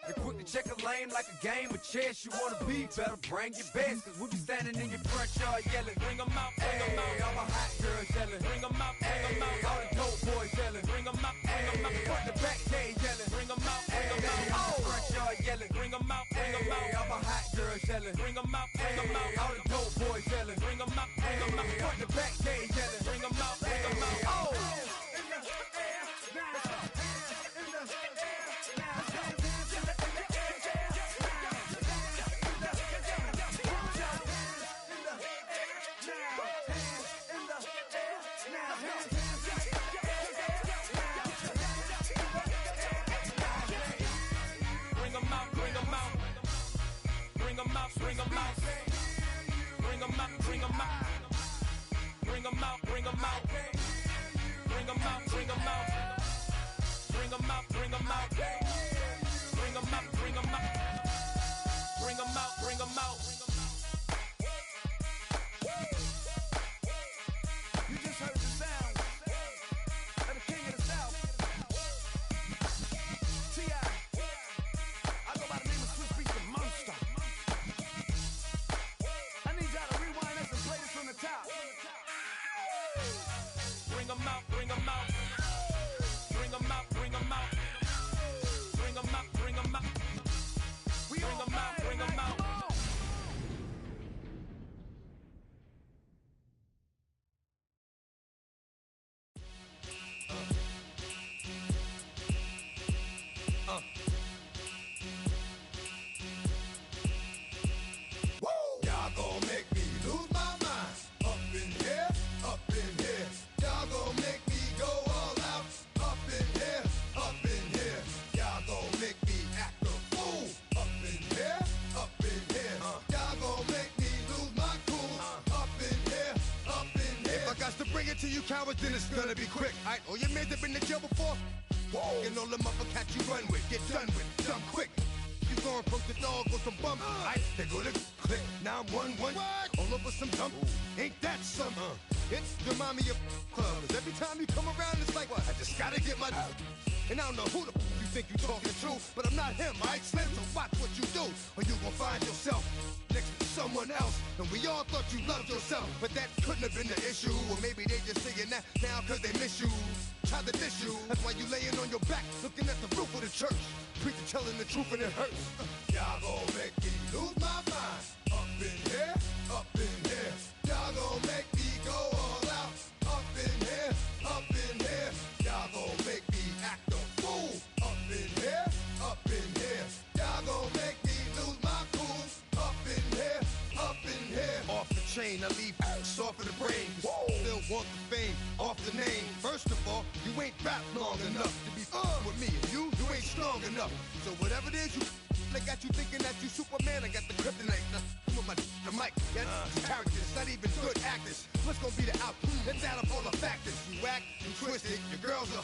And quick to check a lane like a game of chess. You wanna be better, bring your best. Cause we be standing in your front yard yelling. Bring them out, bring them out. All my hot girls yelling. Bring them out, bring them out. All the dope boys yelling. Bring them out, bring them out. Front the back cage yelling. Bring them out, bring them out. All the front yard yelling. Bring them out, bring them out. All my hot girls yelling. Bring them out, bring them out. All the dope boys yelling. Bring them out, bring them out. Front the back cage yelling. Bring them out, bring them out. Oh! Bring them out, bring them out, bring them out, bring them out, bring them out, bring them out, bring them out, bring them out, bring them out, bring them out, bring them out, bring them out, bring them out. You just heard the sound of the king of the South, T.I. I go by the name of Swiss Beats the Monster. From the top. Bring them out, bring them out. Bring them out, bring them out. Bring them out, bring them out. Bring them out, bring them out. Y'all gon' make me lose my mind. Up in here, up in here. Y'all gon' make me go all out. Up in here, up in here. Y'all gon' make me act a fool. Up in here, up in here. Y'all gon' make me lose my cool. Up in here, up in here. If I got to bring it to you cowards, then it's gonna be quick. Alright, all your men that been to jail before? Whoa. And all them upper cats you run with, get done with, done quick. You gon' approach the dog with some bump. They go to click, 911. All over some dump. Ain't that something? It's remind me of clubs. Every time you come around, it's like, what? I just gotta get my. And I don't know who the you think you talking to, but I'm not him, alright? Slim, so watch what you do, or you gon' find yourself next to someone else. And we all thought you loved yourself, but that couldn't have been the issue. Or maybe they just saying that now cause they miss you. Tried to diss you, that's why you laying on your back, looking at the roof of the church. Preacher telling the truth and it hurts. Y'all gon' make me lose my mind. Up in here, up in here. Y'all gon' make me go all out. Up in here, up in here. Y'all gon' make me act a fool. Up in here, up in here. Y'all gon' make me lose my cool. Up in here, up in here. Off the chain, I leave soft in the brain. Still want the fame, off the name. First of all, you ain't rap long enough to be with me. And you ain't strong enough. So whatever it is you I got you thinking that you Superman, I got the kryptonite. Come on, the mic, yeah, characters, not even good actors. What's gonna be the outcome? Let's add up all the factors. You whack, you twisted, your girls are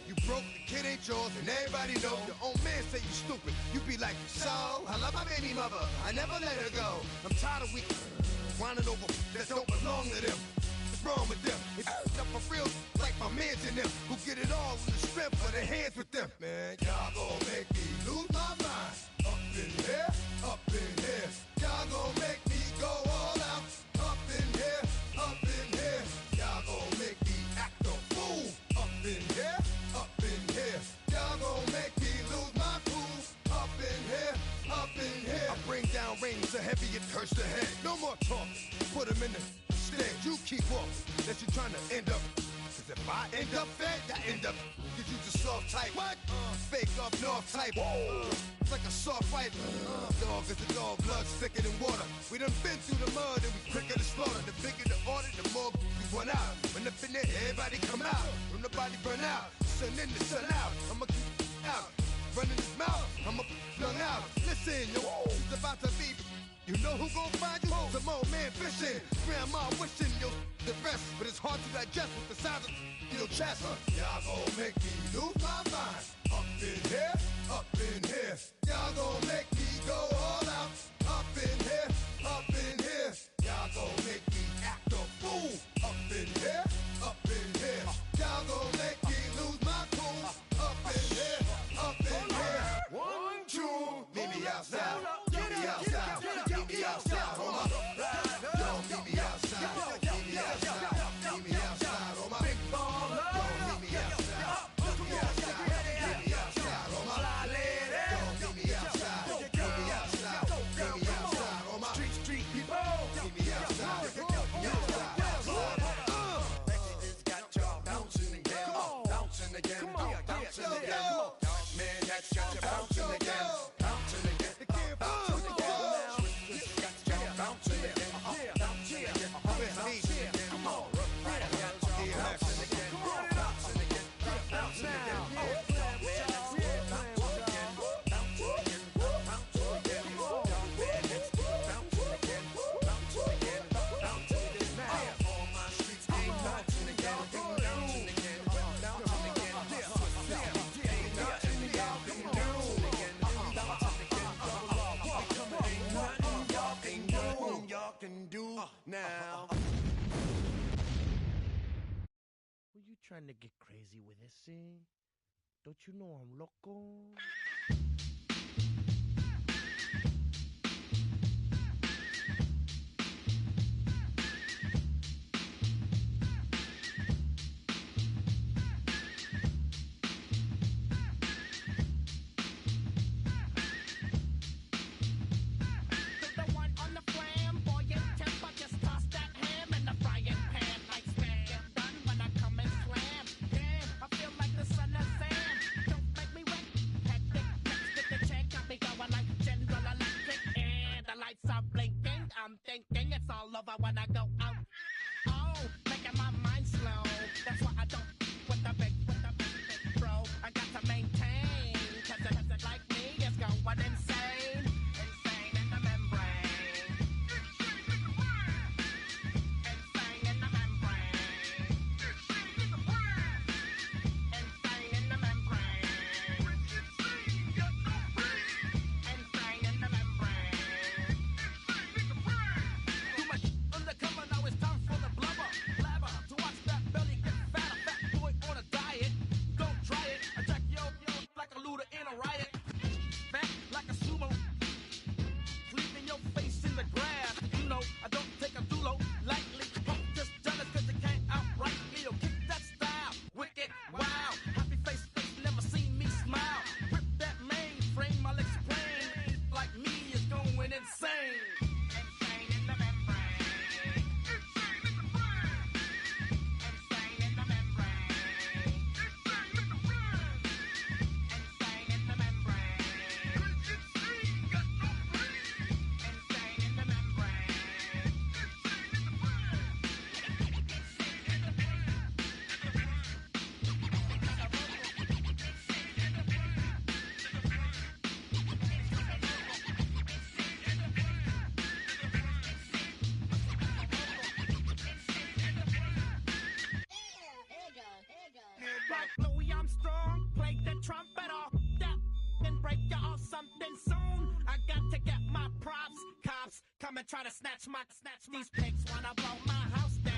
you broke, the kid ain't yours, and everybody know. Your own man say you stupid. You be like, so, I love my baby mother, I never let her go. I'm tired of weak whining over that don't belong to them. What's wrong with them? It's up for real, like my mans in them, who get it all in the strength of their hands with them. Man, y'all gon' make me lose my mind. Up in here, up in here. Y'all gon' make me go all out. Up in here, up in here. Y'all gon' make me act a fool. Up in here, up in here. Y'all gon' make me lose my cool. Up in here, up in here. I bring down rain so heavy it hurts the head. No more talking, put them in the stand. You keep walking, that you trying to end up. Cause if I end up fed, I end up. Cause you the soft type. What? Fake up north type. It's like a soft fight. Dog is a dog, blood thicker than water. We done been through the mud and we quicker to slaughter. The bigger the order, the more we run out. When up in there, everybody come out. When nobody burn out, sun in the sun out. I'ma keep out. Running his mouth, I'ma flung out. Listen, yo, it's about to be. You know who gon' find you? Some old man fishing. Grandma wishing you the best, but it's hard to digest with the size of your chest. Y'all gon' make me lose my mind. Up in here, up in here. Y'all gon' make me go all out. Up in here, up in here. Y'all gon' make me act a fool. now. Were you trying to get crazy with this thing? Don't you know I'm loco? I'm thinking it's all over when I go out. Oh, making my mind slow. That's why I don't with the big bro. I got to maintain, cause it like me is going insane. Insane in the membrane. Insane in the membrane. Insane in the membrane. Insane in the membrane. Undercover, now it's time for the blubber. Blabber, to watch that belly get fat. A fat boy on a diet. Don't try it. I jack yo like a looter in a riot. Fat like a sumo. Leaving your face in the grass. You know, I don't take a dulo lightly. Punk just jealous cause they can't outright me. Yo, kick that style. Wicked, wow. Happy face, never seen me smile. Rip that mainframe, I'll explain. Like me is going insane. Insane in the membrane. Insane in the membrane. Insane in the membrane. Insane in the membrane. Like Louis Armstrong, play the trumpet off that and break you off something soon. I got to get my props. Cops come and try to snatch these pigs wanna blow my house down.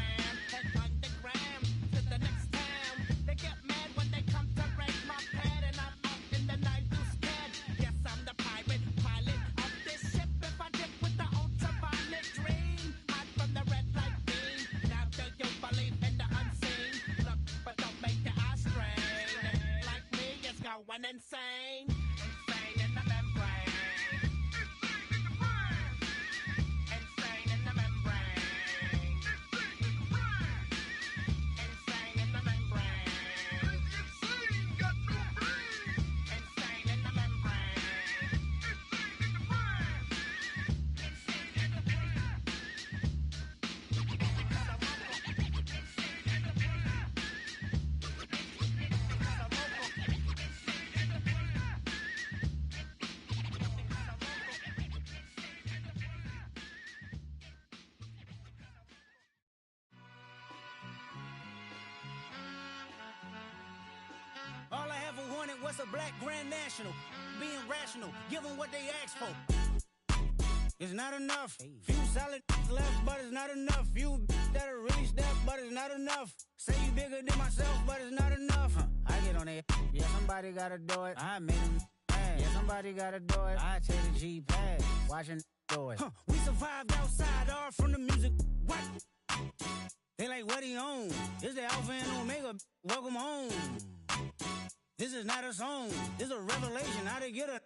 Head underground to the next town. They get mad when they come to raid my pad, and I'm up in the night too scared. Yes, I'm the pirate pilot of this ship. If I dip with the ultraviolet dream, hide from the red light beam. Now do you believe in the unseen? Look, but don't make your eyes strain. Like me, it's going insane. Insane in the membrane. Insane in the membrane. Insane in the membrane. Insane in the membrane. All I ever wanted was a black Grand National. Being rational, give them what they ask for. It's not enough. Few solid left, but it's not enough. Few that'll really step, but it's not enough. Say you bigger than myself, but it's not enough. I get on it. Yeah, somebody gotta do it. I made them mad. Yeah, somebody gotta do it. I take the G-pad. Watching do it. We survived outside, all from the music. What? They like, what he on? This the Alpha and Omega. Welcome home. This is not a song. This is a revelation. How to get a